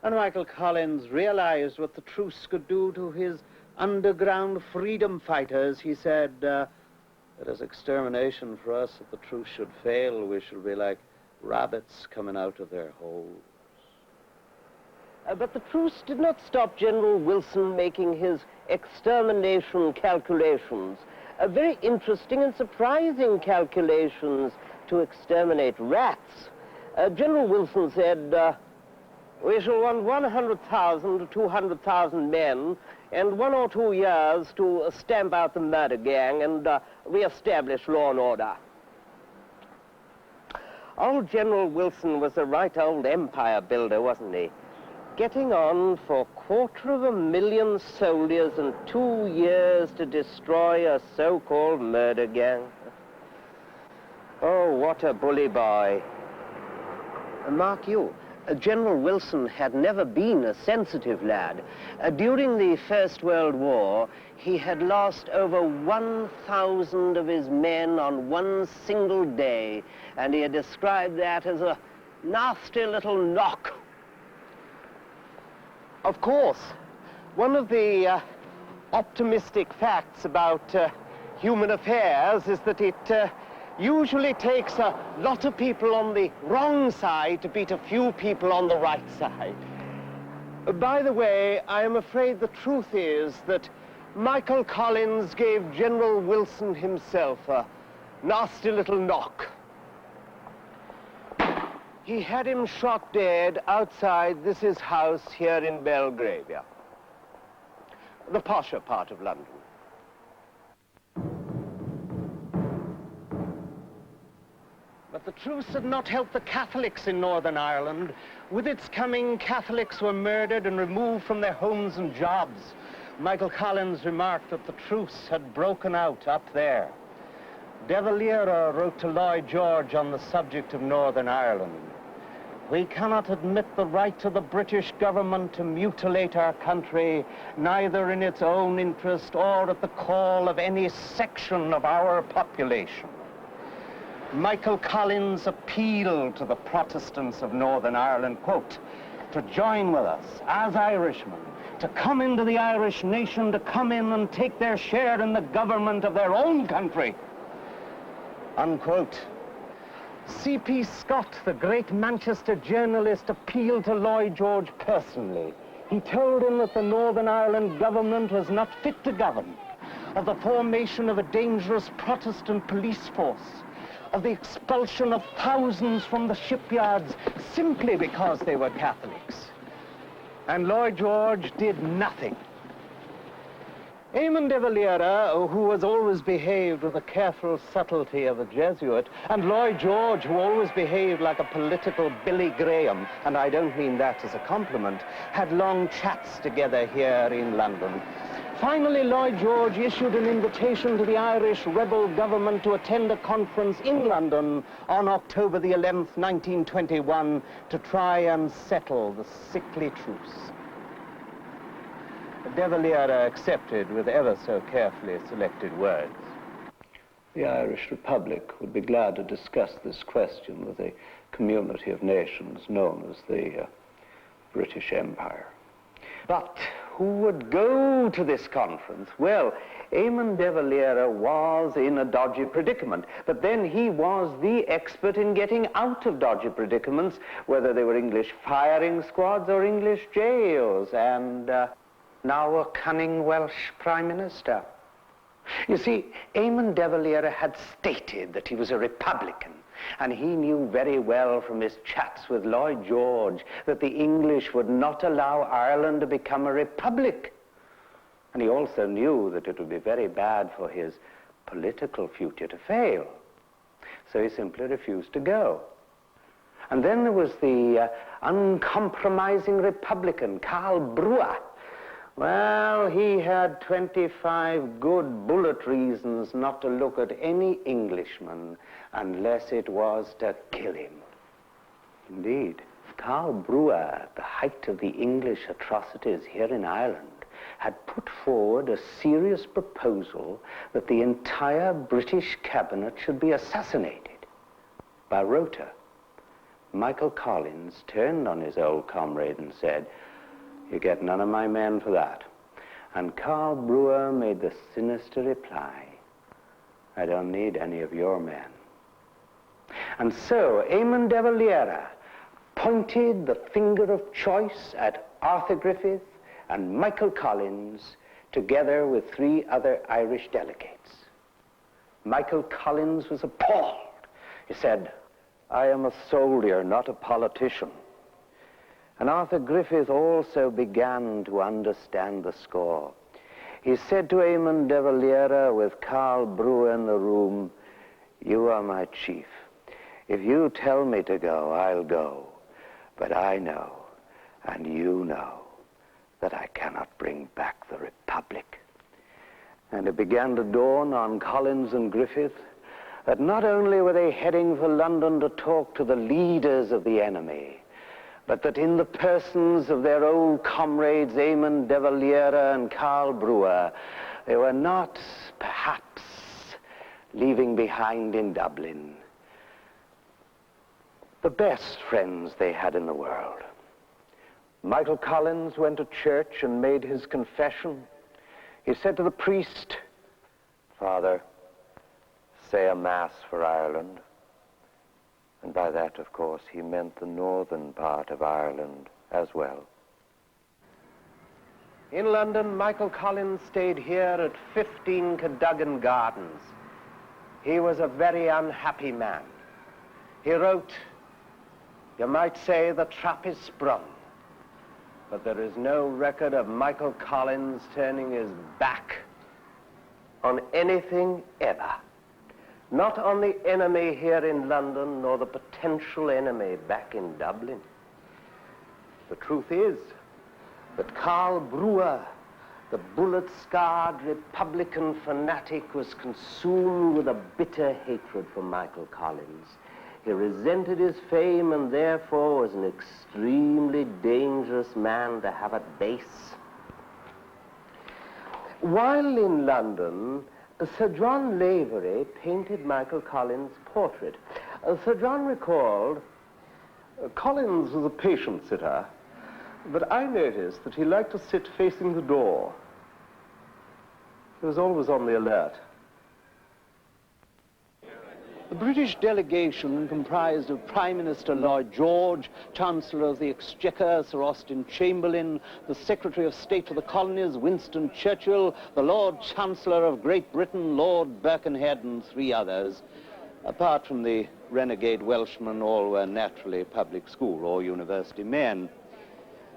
And Michael Collins realized what the truce could do to his underground freedom fighters. He said that as extermination for us, if the truce should fail, we shall be like rabbits coming out of their holes. But the truce did not stop General Wilson making his extermination calculations. Very interesting and surprising calculations to exterminate rats. General Wilson said, we shall want 100,000 to 200,000 men and 1 or 2 years to stamp out the murder gang and re-establish law and order. Old General Wilson was a right old empire builder, wasn't he? Getting on for 250,000 soldiers and 2 years to destroy a so-called murder gang. Oh, what a bully boy. Mark you, General Wilson had never been a sensitive lad. During the First World War, he had lost over 1,000 of his men on one single day, and he had described that as a nasty little knock. Of course, one of the optimistic facts about human affairs is that it usually takes a lot of people on the wrong side to beat a few people on the right side. By the way, I am afraid the truth is that Michael Collins gave General Wilson himself a nasty little knock. He had him shot dead outside this house here in Belgravia, the posher part of London. But the truce had not helped the Catholics in Northern Ireland. With its coming, Catholics were murdered and removed from their homes and jobs. Michael Collins remarked that the truce had broken out up there. De Valera wrote to Lloyd George on the subject of Northern Ireland. We cannot admit the right of the British government to mutilate our country, neither in its own interest or at the call of any section of our population. Michael Collins appealed to the Protestants of Northern Ireland, quote, to join with us as Irishmen, to come into the Irish nation, to come in and take their share in the government of their own country, unquote. C.P. Scott, the great Manchester journalist, appealed to Lloyd George personally. He told him that the Northern Ireland government was not fit to govern, of the formation of a dangerous Protestant police force, of the expulsion of thousands from the shipyards simply because they were Catholics. And Lloyd George did nothing. Eamon de Valera, who has always behaved with the careful subtlety of a Jesuit, and Lloyd George, who always behaved like a political Billy Graham, and I don't mean that as a compliment, had long chats together here in London. Finally, Lloyd George issued an invitation to the Irish rebel government to attend a conference in London on October the 11th, 1921, to try and settle the sickly truce. De Valera accepted with ever so carefully selected words. The Irish Republic would be glad to discuss this question with a community of nations known as the British Empire. But who would go to this conference? Well, Eamon de Valera was in a dodgy predicament, but then he was the expert in getting out of dodgy predicaments, whether they were English firing squads or English jails, and now a cunning Welsh Prime Minister. You see, Eamon de Valera had stated that he was a Republican, and he knew very well from his chats with Lloyd George that the English would not allow Ireland to become a republic. And he also knew that it would be very bad for his political future to fail. So he simply refused to go. And then there was the uncompromising Republican, Karl Brewer. Well, he had 25 good bullet reasons not to look at any Englishman unless it was to kill him. Indeed, Karl Brewer, at the height of the English atrocities here in Ireland, had put forward a serious proposal that the entire British cabinet should be assassinated. By rota, Michael Collins turned on his old comrade and said, "You get none of my men for that." And Karl Brewer made the sinister reply, "I don't need any of your men." And so Eamon de Valera pointed the finger of choice at Arthur Griffith and Michael Collins, together with 3 other Irish delegates. Michael Collins was appalled. He said, "I am a soldier, not a politician." And Arthur Griffith also began to understand the score. He said to Eamon de Valera, with Karl Brewer in the room, "You are my chief. If you tell me to go, I'll go. But I know, and you know, that I cannot bring back the Republic." And it began to dawn on Collins and Griffith that not only were they heading for London to talk to the leaders of the enemy, but that in the persons of their old comrades, Eamon de Valera and Karl Brewer, they were not, perhaps, leaving behind in Dublin the best friends they had in the world. Michael Collins went to church and made his confession. He said to the priest, "Father, say a mass for Ireland." And by that, of course, he meant the northern part of Ireland as well. In London, Michael Collins stayed here at 15 Cadogan Gardens. He was a very unhappy man. He wrote, "You might say the trap is sprung, but there is no record of Michael Collins turning his back on anything ever. Not on the enemy here in London, nor the potential enemy back in Dublin. The truth is that Karl Brewer, the bullet-scarred Republican fanatic, was consumed with a bitter hatred for Michael Collins. He resented his fame and therefore was an extremely dangerous man to have at base." While in London, Sir John Lavery painted Michael Collins' portrait. Sir John recalled, "Collins was a patient sitter, but I noticed that he liked to sit facing the door. He was always on the alert." The British delegation, comprised of Prime Minister Lloyd George, Chancellor of the Exchequer Sir Austin Chamberlain, the Secretary of State for the Colonies Winston Churchill, the Lord Chancellor of Great Britain Lord Birkenhead, and 3 others. Apart from the renegade Welshmen, all were naturally public school or university men.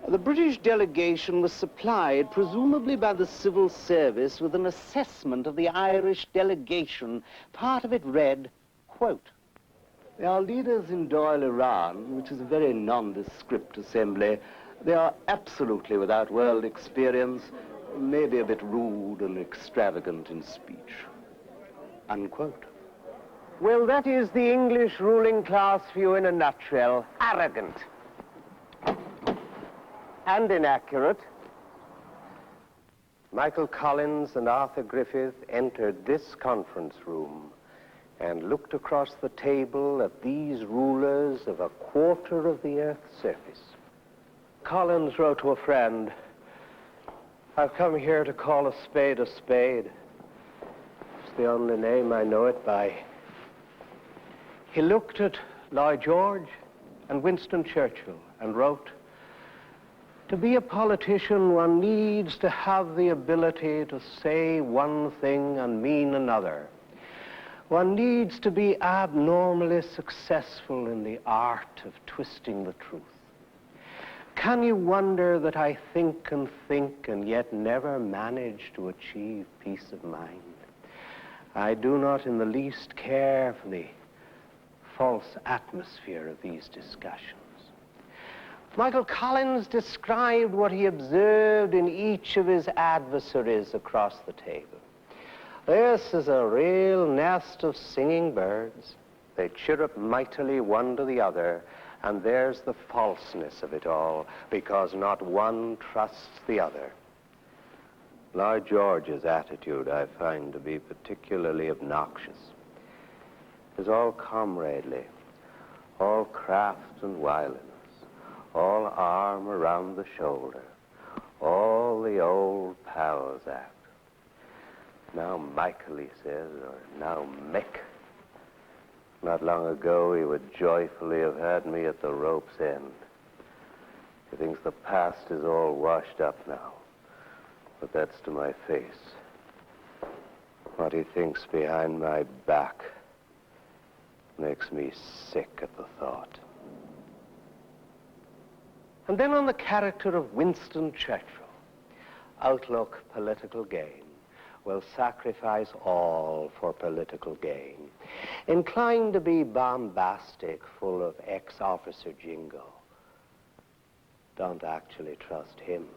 The British delegation was supplied, presumably by the civil service, with an assessment of the Irish delegation. Part of it read, quote, "Our leaders in Dáil, Iran, which is a very nondescript assembly, they are absolutely without world experience, maybe a bit rude and extravagant in speech." Unquote. Well, that is the English ruling class view in a nutshell. Arrogant. And inaccurate. Michael Collins and Arthur Griffith entered this conference room and looked across the table at these rulers of a quarter of the Earth's surface. Collins wrote to a friend, "I've come here to call a spade a spade. It's the only name I know it by." He looked at Lloyd George and Winston Churchill and wrote, "To be a politician, one needs to have the ability to say one thing and mean another. One needs to be abnormally successful in the art of twisting the truth. Can you wonder that I think and yet never manage to achieve peace of mind? I do not in the least care for the false atmosphere of these discussions." Michael Collins described what he observed in each of his adversaries across the table. "This is a real nest of singing birds. They chirrup mightily one to the other, and there's the falseness of it all, because not one trusts the other." Lloyd George's attitude I find to be particularly obnoxious. It is all comradely, all craft and wiliness, all arm around the shoulder, all the old pals act. "Now Michael," he says, or "now Mick." Not long ago he would joyfully have had me at the rope's end. He thinks the past is all washed up now, but that's to my face. What he thinks behind my back makes me sick at the thought. And then on the character of Winston Churchill, outlook, political gain. Will sacrifice all for political gain. Inclined to be bombastic, full of ex-officer jingo. Don't actually trust him.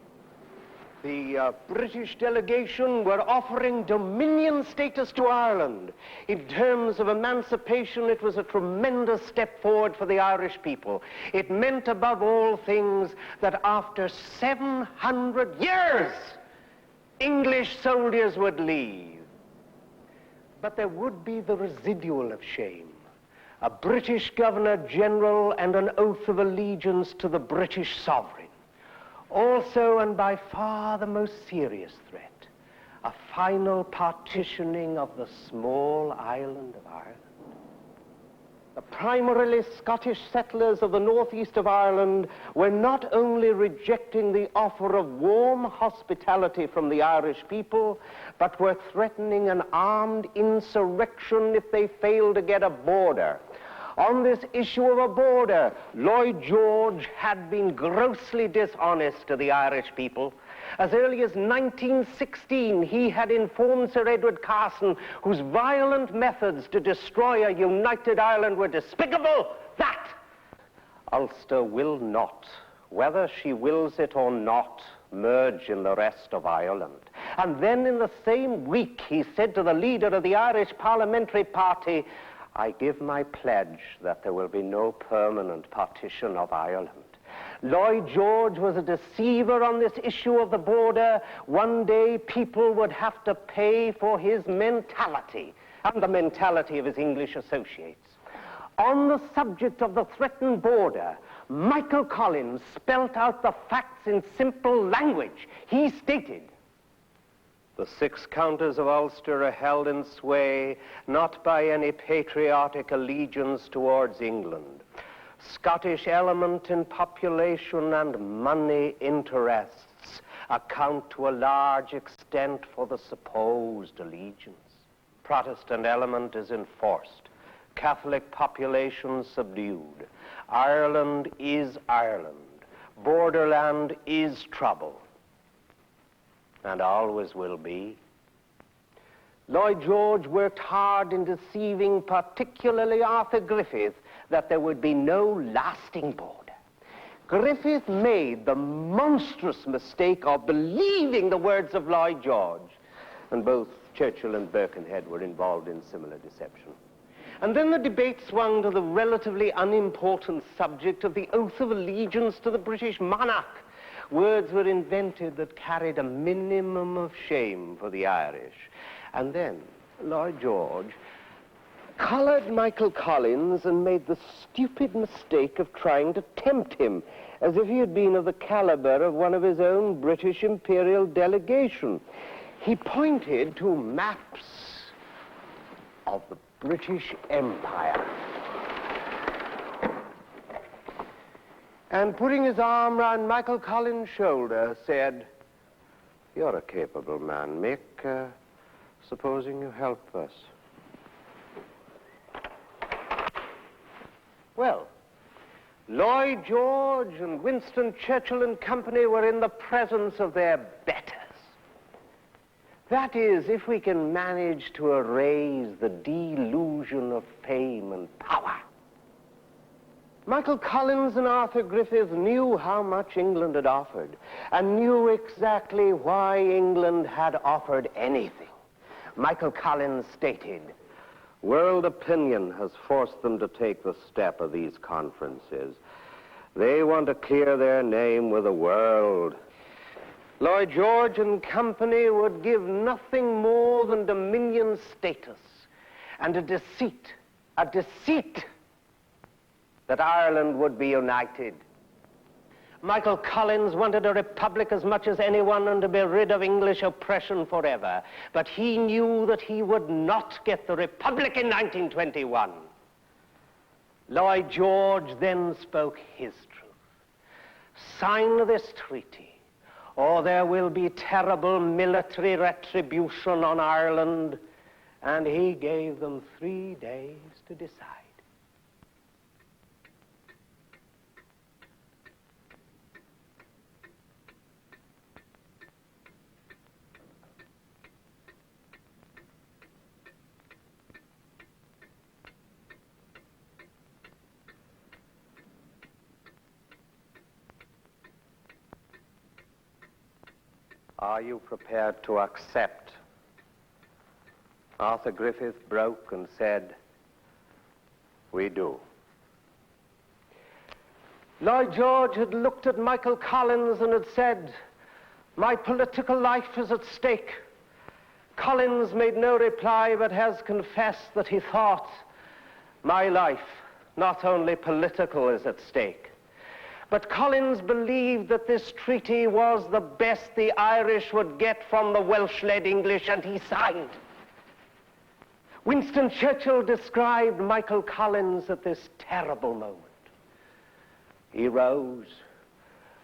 The British delegation were offering dominion status to Ireland. In terms of emancipation, it was a tremendous step forward for the Irish people. It meant, above all things, that after 700 years, English soldiers would leave. But there would be the residual of shame. A British Governor-General and an oath of allegiance to the British sovereign. Also, and by far the most serious threat, a final partitioning of the small island of Ireland. The primarily Scottish settlers of the northeast of Ireland were not only rejecting the offer of warm hospitality from the Irish people, but were threatening an armed insurrection if they failed to get a border. On this issue of a border, Lloyd George had been grossly dishonest to the Irish people. As early as 1916, he had informed Sir Edward Carson, whose violent methods to destroy a united Ireland were despicable, that Ulster will not, whether she wills it or not, merge in the rest of Ireland. And then in the same week, he said to the leader of the Irish Parliamentary Party, I give my pledge that there will be no permanent partition of Ireland. Lloyd George was a deceiver on this issue of the border. One day people would have to pay for his mentality and the mentality of his English associates. On the subject of the threatened border, Michael Collins spelt out the facts in simple language. He stated, the 6 counties of Ulster are held in sway not by any patriotic allegiance towards England. Scottish element in population and money interests account to a large extent for the supposed allegiance. Protestant element is enforced. Catholic population subdued. Ireland is Ireland. Borderland is trouble. And always will be. Lloyd George worked hard in deceiving particularly Arthur Griffith that there would be no lasting border. Griffith made the monstrous mistake of believing the words of Lloyd George, and both Churchill and Birkenhead were involved in similar deception. And then the debate swung to the relatively unimportant subject of the oath of allegiance to the British monarch. Words were invented that carried a minimum of shame for the Irish. And then Lloyd George collared Michael Collins and made the stupid mistake of trying to tempt him, as if he had been of the caliber of one of his own British imperial delegation. He pointed to maps of the British Empire. And putting his arm round Michael Collins' shoulder, said, you're a capable man, Mick. Supposing you help us. Well, Lloyd George and Winston Churchill and company were in the presence of their betters. That is, if we can manage to erase the delusion of fame and power. Michael Collins and Arthur Griffith knew how much England had offered, and knew exactly why England had offered anything. Michael Collins stated, world opinion has forced them to take the step of these conferences. They want to clear their name with the world. Lloyd George and company would give nothing more than dominion status and a deceit that Ireland would be united. Michael Collins wanted a republic as much as anyone and to be rid of English oppression forever. But he knew that he would not get the republic in 1921. Lloyd George then spoke his truth. Sign this treaty, or there will be terrible military retribution on Ireland. And he gave them 3 days to decide. Are you prepared to accept? Arthur Griffith broke and said, we do. Lloyd George had looked at Michael Collins and had said, my political life is at stake. Collins made no reply, but has confessed that he thought, my life, not only political, is at stake. But Collins believed that this treaty was the best the Irish would get from the Welsh-led English, and he signed. Winston Churchill described Michael Collins at this terrible moment. He rose,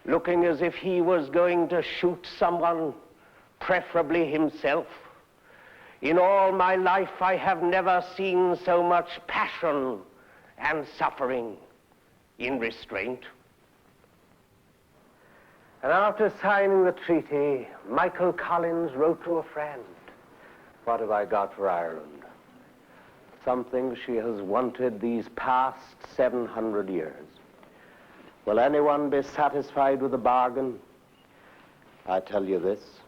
looking as if he was going to shoot someone, preferably himself. In all my life, I have never seen so much passion and suffering in restraint. And after signing the treaty, Michael Collins wrote to a friend, "What have I got for Ireland? Something she has wanted these past 700 years. Will anyone be satisfied with a bargain? I tell you this,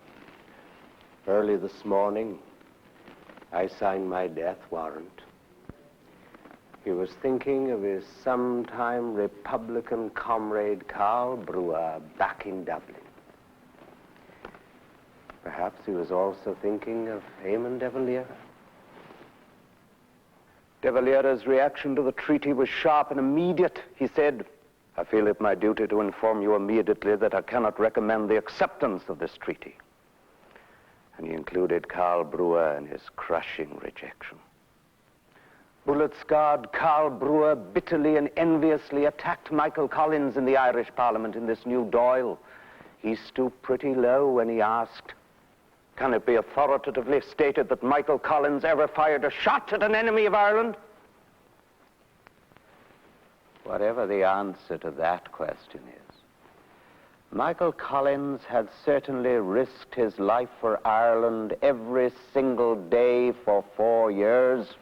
early this morning, I signed my death warrant." He was thinking of his sometime Republican comrade Carl Brewer back in Dublin. Perhaps he was also thinking of Eamon de Valera. De Valera's reaction to the treaty was sharp and immediate. He said, "I feel it my duty to inform you immediately that I cannot recommend the acceptance of this treaty." And he included Carl Brewer in his crushing rejection. Bullet-scarred Carl Brewer bitterly and enviously attacked Michael Collins in the Irish Parliament in this new Dáil. He stooped pretty low when he asked, "Can it be authoritatively stated that Michael Collins ever fired a shot at an enemy of Ireland?" Whatever the answer to that question is, Michael Collins had certainly risked his life for Ireland every single day for 4 years.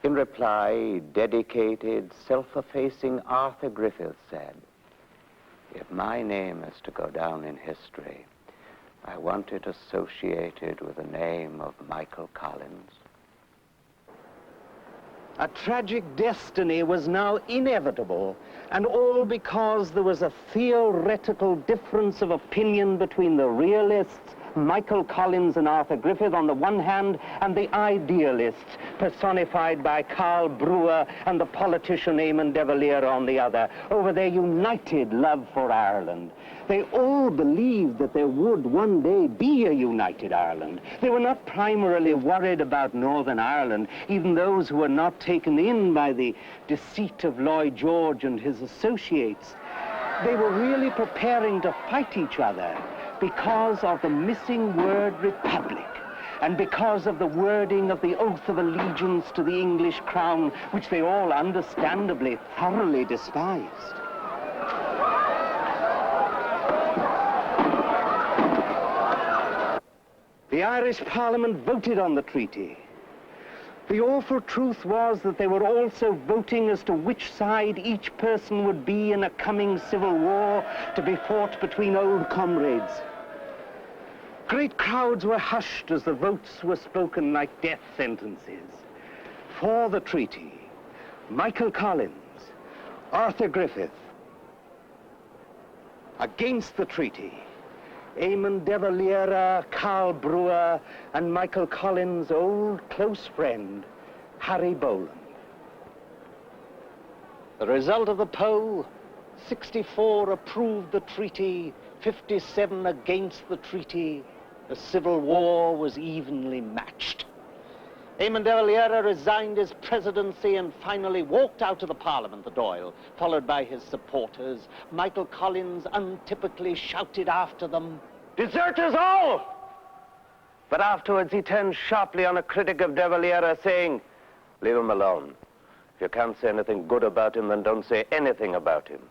In reply, dedicated, self-effacing Arthur Griffith said, "If my name is to go down in history, I want it associated with the name of Michael Collins." A tragic destiny was now inevitable, and all because there was a theoretical difference of opinion between the realists, Michael Collins and Arthur Griffith on the one hand, and the idealists, personified by Carl Brewer and the politician Eamon de Valera on the other, over their united love for Ireland. They all believed that there would one day be a united Ireland. They were not primarily worried about Northern Ireland, even those who were not taken in by the deceit of Lloyd George and his associates. They were really preparing to fight each other because of the missing word republic, and because of the wording of the oath of allegiance to the English crown, which they all understandably thoroughly despised. The Irish Parliament voted on the treaty. The awful truth was that they were also voting as to which side each person would be in a coming civil war to be fought between old comrades. Great crowds were hushed as the votes were spoken like death sentences. For the treaty, Michael Collins, Arthur Griffith. Against the treaty, Eamon de Valera, Carl Brewer, and Michael Collins' old close friend, Harry Boland. The result of the poll, 64 approved the treaty, 57 against the treaty. The civil war was evenly matched. Eamon de Valera resigned his presidency and finally walked out of the Parliament, the Dáil, followed by his supporters. Michael Collins untypically shouted after them, "Deserters all!" But afterwards he turned sharply on a critic of de Valera, saying, "Leave him alone. If you can't say anything good about him, then don't say anything about him."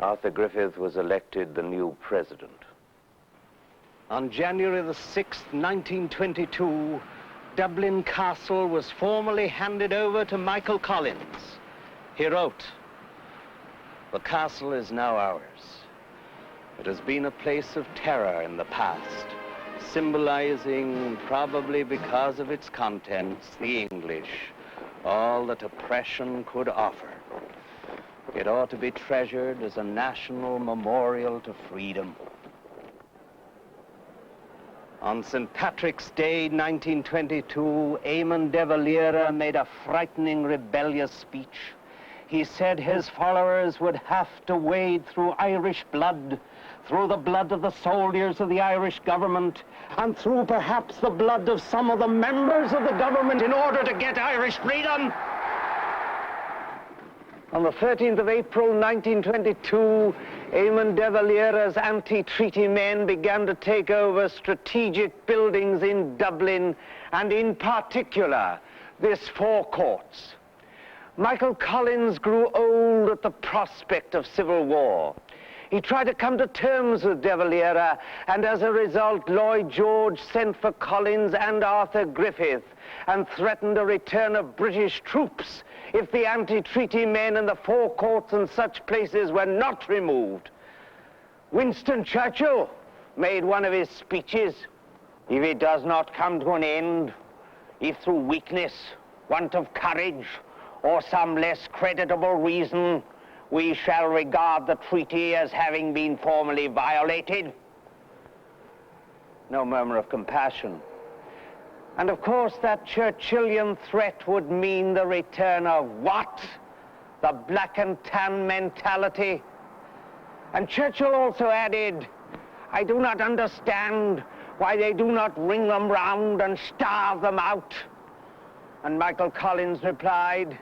Arthur Griffith was elected the new president. On January the 6th, 1922, Dublin Castle was formally handed over to Michael Collins. He wrote, "The castle is now ours. It has been a place of terror in the past, symbolizing, probably because of its contents, the English, all that oppression could offer. It ought to be treasured as a national memorial to freedom." On St. Patrick's Day, 1922, Eamon de Valera made a frightening, rebellious speech. He said his followers would have to wade through Irish blood, through the blood of the soldiers of the Irish government, and through perhaps the blood of some of the members of the government in order to get Irish freedom. On the 13th of April 1922, Eamon de Valera's anti-treaty men began to take over strategic buildings in Dublin, and in particular, this Four Courts. Michael Collins grew old at the prospect of civil war. He tried to come to terms with de Valera, and as a result, Lloyd George sent for Collins and Arthur Griffith and threatened a return of British troops if the anti-treaty men in the Four Courts and such places were not removed. Winston Churchill made one of his speeches: "If it does not come to an end, if through weakness, want of courage, or some less creditable reason, we shall regard the treaty as having been formally violated." No murmur of compassion. And of course, that Churchillian threat would mean the return of what? The black and tan mentality. And Churchill also added, "I do not understand why they do not ring them round and starve them out." And Michael Collins replied,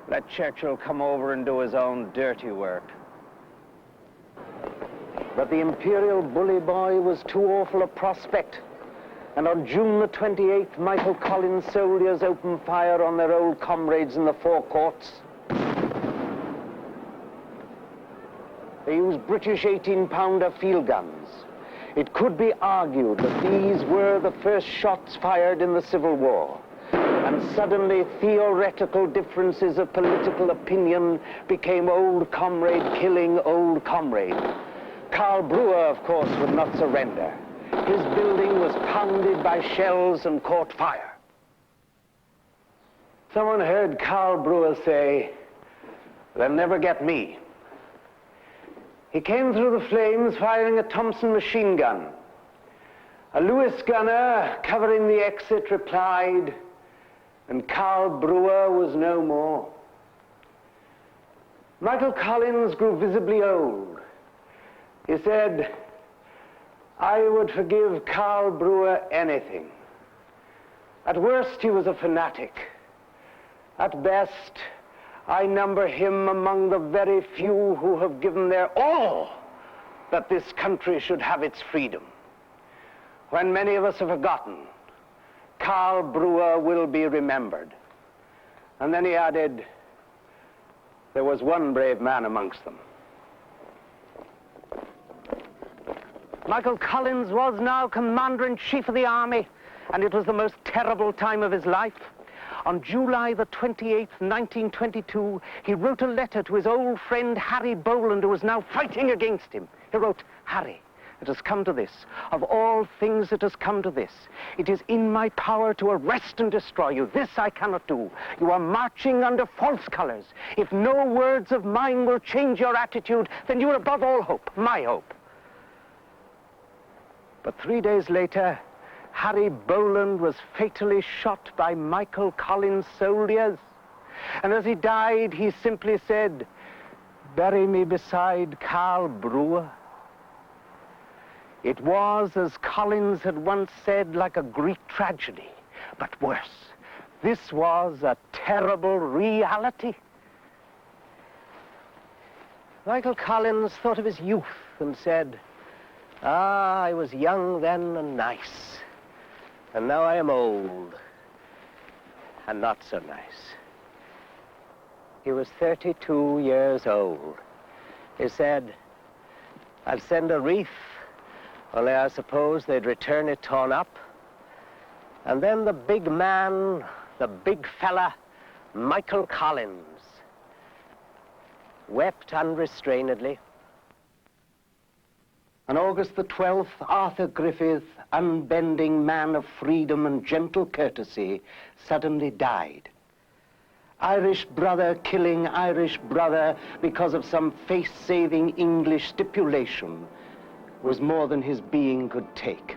"Let Churchill come over and do his own dirty work." But the imperial bully boy was too awful a prospect. And on June the 28th, Michael Collins' soldiers opened fire on their old comrades in the Four Courts. They used British 18-pounder field guns. It could be argued that these were the first shots fired in the Civil War. And suddenly, theoretical differences of political opinion became old comrade killing old comrade. Karl Brewer, of course, would not surrender. His building was pounded by shells and caught fire. Someone heard Karl Brewer say, "They'll never get me." He came through the flames firing a Thompson machine gun. A Lewis gunner covering the exit replied, and Karl Brewer was no more. Michael Collins grew visibly old. He said, "I would forgive Karl Brewer anything. At worst, he was a fanatic. At best, I number him among the very few who have given their all that this country should have its freedom. When many of us have forgotten, Karl Brewer will be remembered." And then he added, "There was one brave man amongst them." Michael Collins was now Commander-in-Chief of the Army, and it was the most terrible time of his life. On July the 28th, 1922, he wrote a letter to his old friend Harry Boland, who was now fighting against him. He wrote, "Harry, it has come to this. Of all things, it has come to this. It is in my power to arrest and destroy you. This I cannot do. You are marching under false colors. If no words of mine will change your attitude, then you are above all hope, my hope." But 3 days later, Harry Boland was fatally shot by Michael Collins' soldiers. And as he died, he simply said, "Bury me beside Karl Brewer." It was, as Collins had once said, like a Greek tragedy, but worse. This was a terrible reality. Michael Collins thought of his youth and said, "Ah, I was young then and nice. And now I am old and not so nice." He was 32 years old. He said, "I'll send a wreath, only I suppose they'd return it torn up." And then the big man, the big fella, Michael Collins, wept unrestrainedly. On August the 12th, Arthur Griffith, unbending man of freedom and gentle courtesy, suddenly died. Irish brother killing Irish brother because of some face-saving English stipulation was more than his being could take.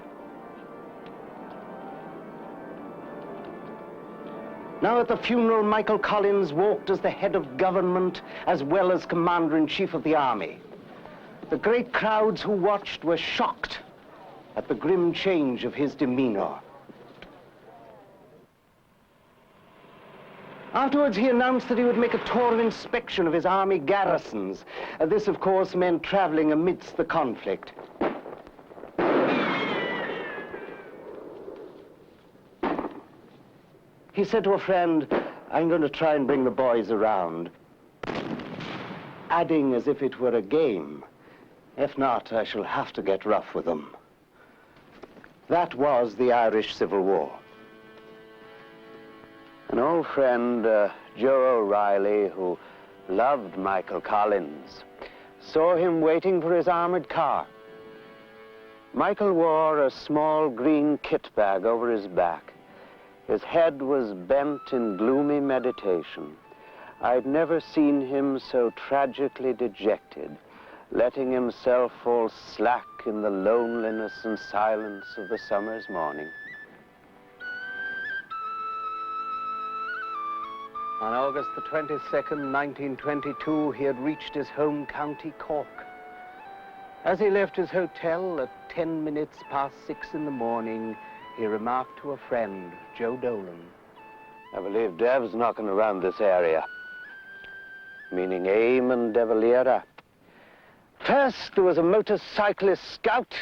Now at the funeral, Michael Collins walked as the head of government as well as Commander-in-Chief of the Army. The great crowds who watched were shocked at the grim change of his demeanor. Afterwards, he announced that he would make a tour of inspection of his army garrisons. This, of course, meant traveling amidst the conflict. He said to a friend, "I'm going to try and bring the boys around," adding as if it were a game, "If not, I shall have to get rough with them." That was the Irish Civil War. An old friend, Joe O'Reilly, who loved Michael Collins, saw him waiting for his armored car. Michael wore a small green kit bag over his back. His head was bent in gloomy meditation. I'd never seen him so tragically dejected, letting himself fall slack in the loneliness and silence of the summer's morning. On August the 22nd, 1922, he had reached his home county, Cork. As he left his hotel at 10 minutes past 6 in the morning, he remarked to a friend, Joe Dolan, "I believe Dev's knocking around this area," meaning Eamon de Valera. First, there was a motorcyclist scout,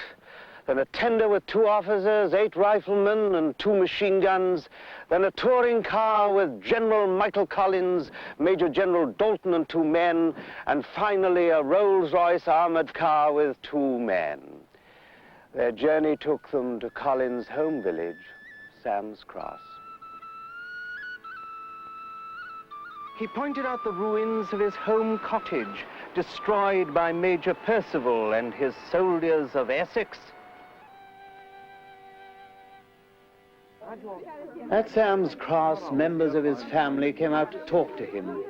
then a tender with 2 officers, 8 riflemen, and 2 machine guns, then a touring car with General Michael Collins, Major General Dalton and 2 men, and finally a Rolls-Royce armored car with 2 men. Their journey took them to Collins' home village, Sam's Cross. He pointed out the ruins of his home cottage, destroyed by Major Percival and his soldiers of Essex. At Sam's Cross, members of his family came out to talk to him.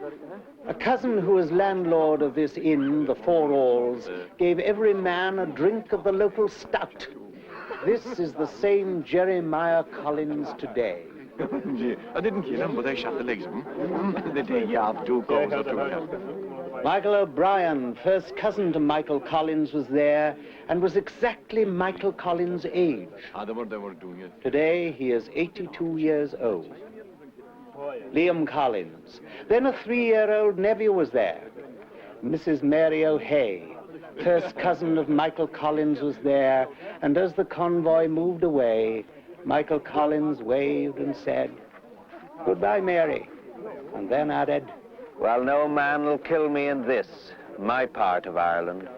A cousin who was landlord of this inn, the Four Alls, gave every man a drink of the local stout. This is the same Jeremiah Collins today. I didn't kill him, but I shot the legs of him. They take you off 2 goals or 2. Michael O'Brien, first cousin to Michael Collins, was there and was exactly Michael Collins' age. They were doing it. Today, he is 82 years old. Liam Collins. Then a 3-year-old nephew was there. Mrs. Mary O'Hay, first cousin of Michael Collins, was there, and as the convoy moved away, Michael Collins waved and said, "Goodbye, Mary," and then added, "Well, no man will kill me in this, my part of Ireland."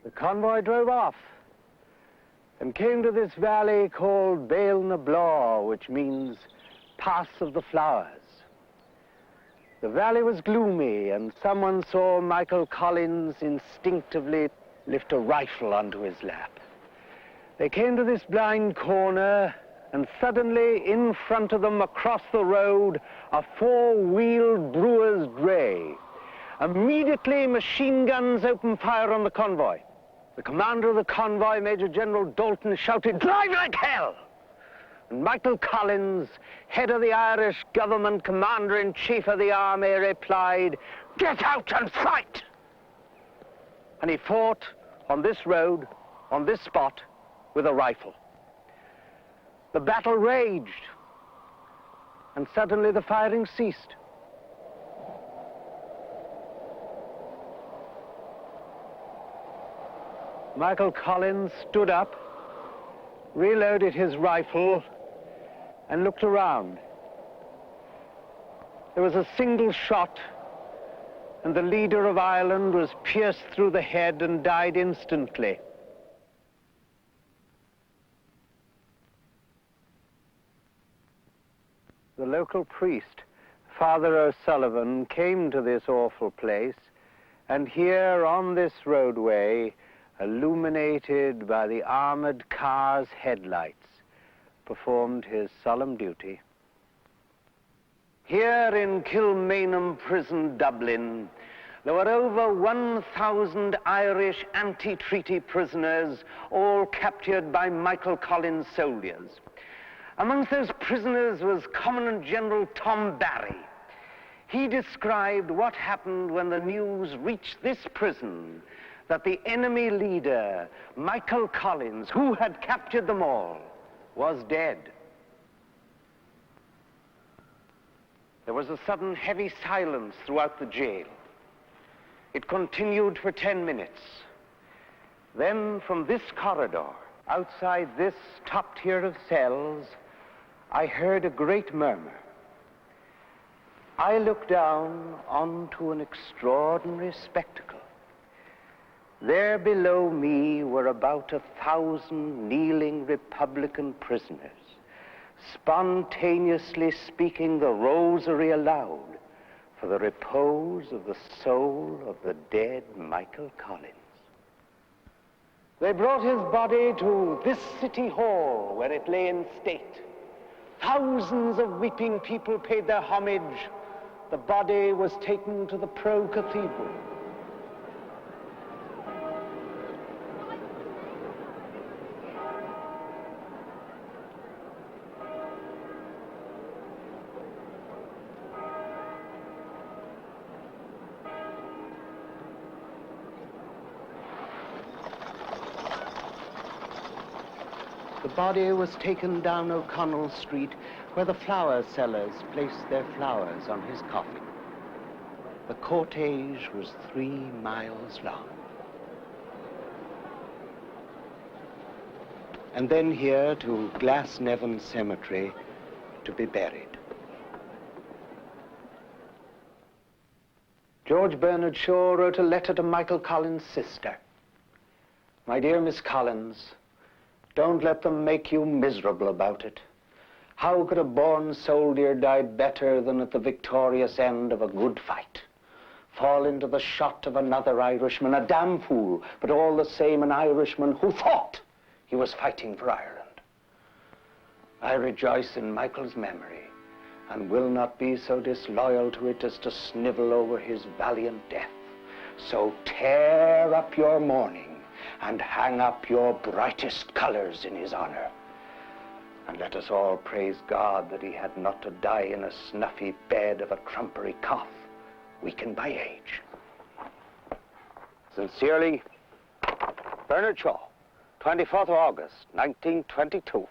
The convoy drove off and came to this valley called Baal na Blá, which means Pass of the Flowers. The valley was gloomy, and someone saw Michael Collins instinctively lift a rifle onto his lap. They came to this blind corner, and suddenly in front of them across the road, a 4-wheeled brewer's dray. Immediately, machine guns opened fire on the convoy. The commander of the convoy, Major General Dalton, shouted, "Drive like hell!" And Michael Collins, head of the Irish government, commander-in-chief of the army, replied, "Get out and fight!" And he fought on this road, on this spot, with a rifle. The battle raged, and suddenly the firing ceased. Michael Collins stood up, reloaded his rifle, and looked around. There was a single shot, and the leader of Ireland was pierced through the head and died instantly. The local priest, Father O'Sullivan, came to this awful place, and here on this roadway, illuminated by the armored car's headlights, performed his solemn duty. Here in Kilmainham Prison, Dublin, there were over 1,000 Irish anti-treaty prisoners, all captured by Michael Collins' soldiers. Amongst those prisoners was Commandant General Tom Barry. He described what happened when the news reached this prison that the enemy leader, Michael Collins, who had captured them all, was dead. There was a sudden heavy silence throughout the jail. It continued for 10 minutes. Then from this corridor, outside this top tier of cells, I heard a great murmur. I looked down onto an extraordinary spectacle. There below me were about 1,000 kneeling Republican prisoners, spontaneously speaking the rosary aloud for the repose of the soul of the dead Michael Collins. They brought his body to this city hall where it lay in state. Thousands of weeping people paid their homage. The body was taken to the Pro Cathedral. The body was taken down O'Connell Street, where the flower sellers placed their flowers on his coffin. The cortege was 3 miles long. And then here to Glasnevin Cemetery to be buried. George Bernard Shaw wrote a letter to Michael Collins' sister. My dear Miss Collins, don't let them make you miserable about it. How could a born soldier die better than at the victorious end of a good fight? Fall into the shot of another Irishman, a damn fool, but all the same an Irishman who thought he was fighting for Ireland. I rejoice in Michael's memory and will not be so disloyal to it as to snivel over his valiant death. So tear up your mourning and hang up your brightest colors in his honor. And let us all praise God that he had not to die in a snuffy bed of a trumpery cough, weakened by age. Sincerely, Bernard Shaw, 24th of August, 1922.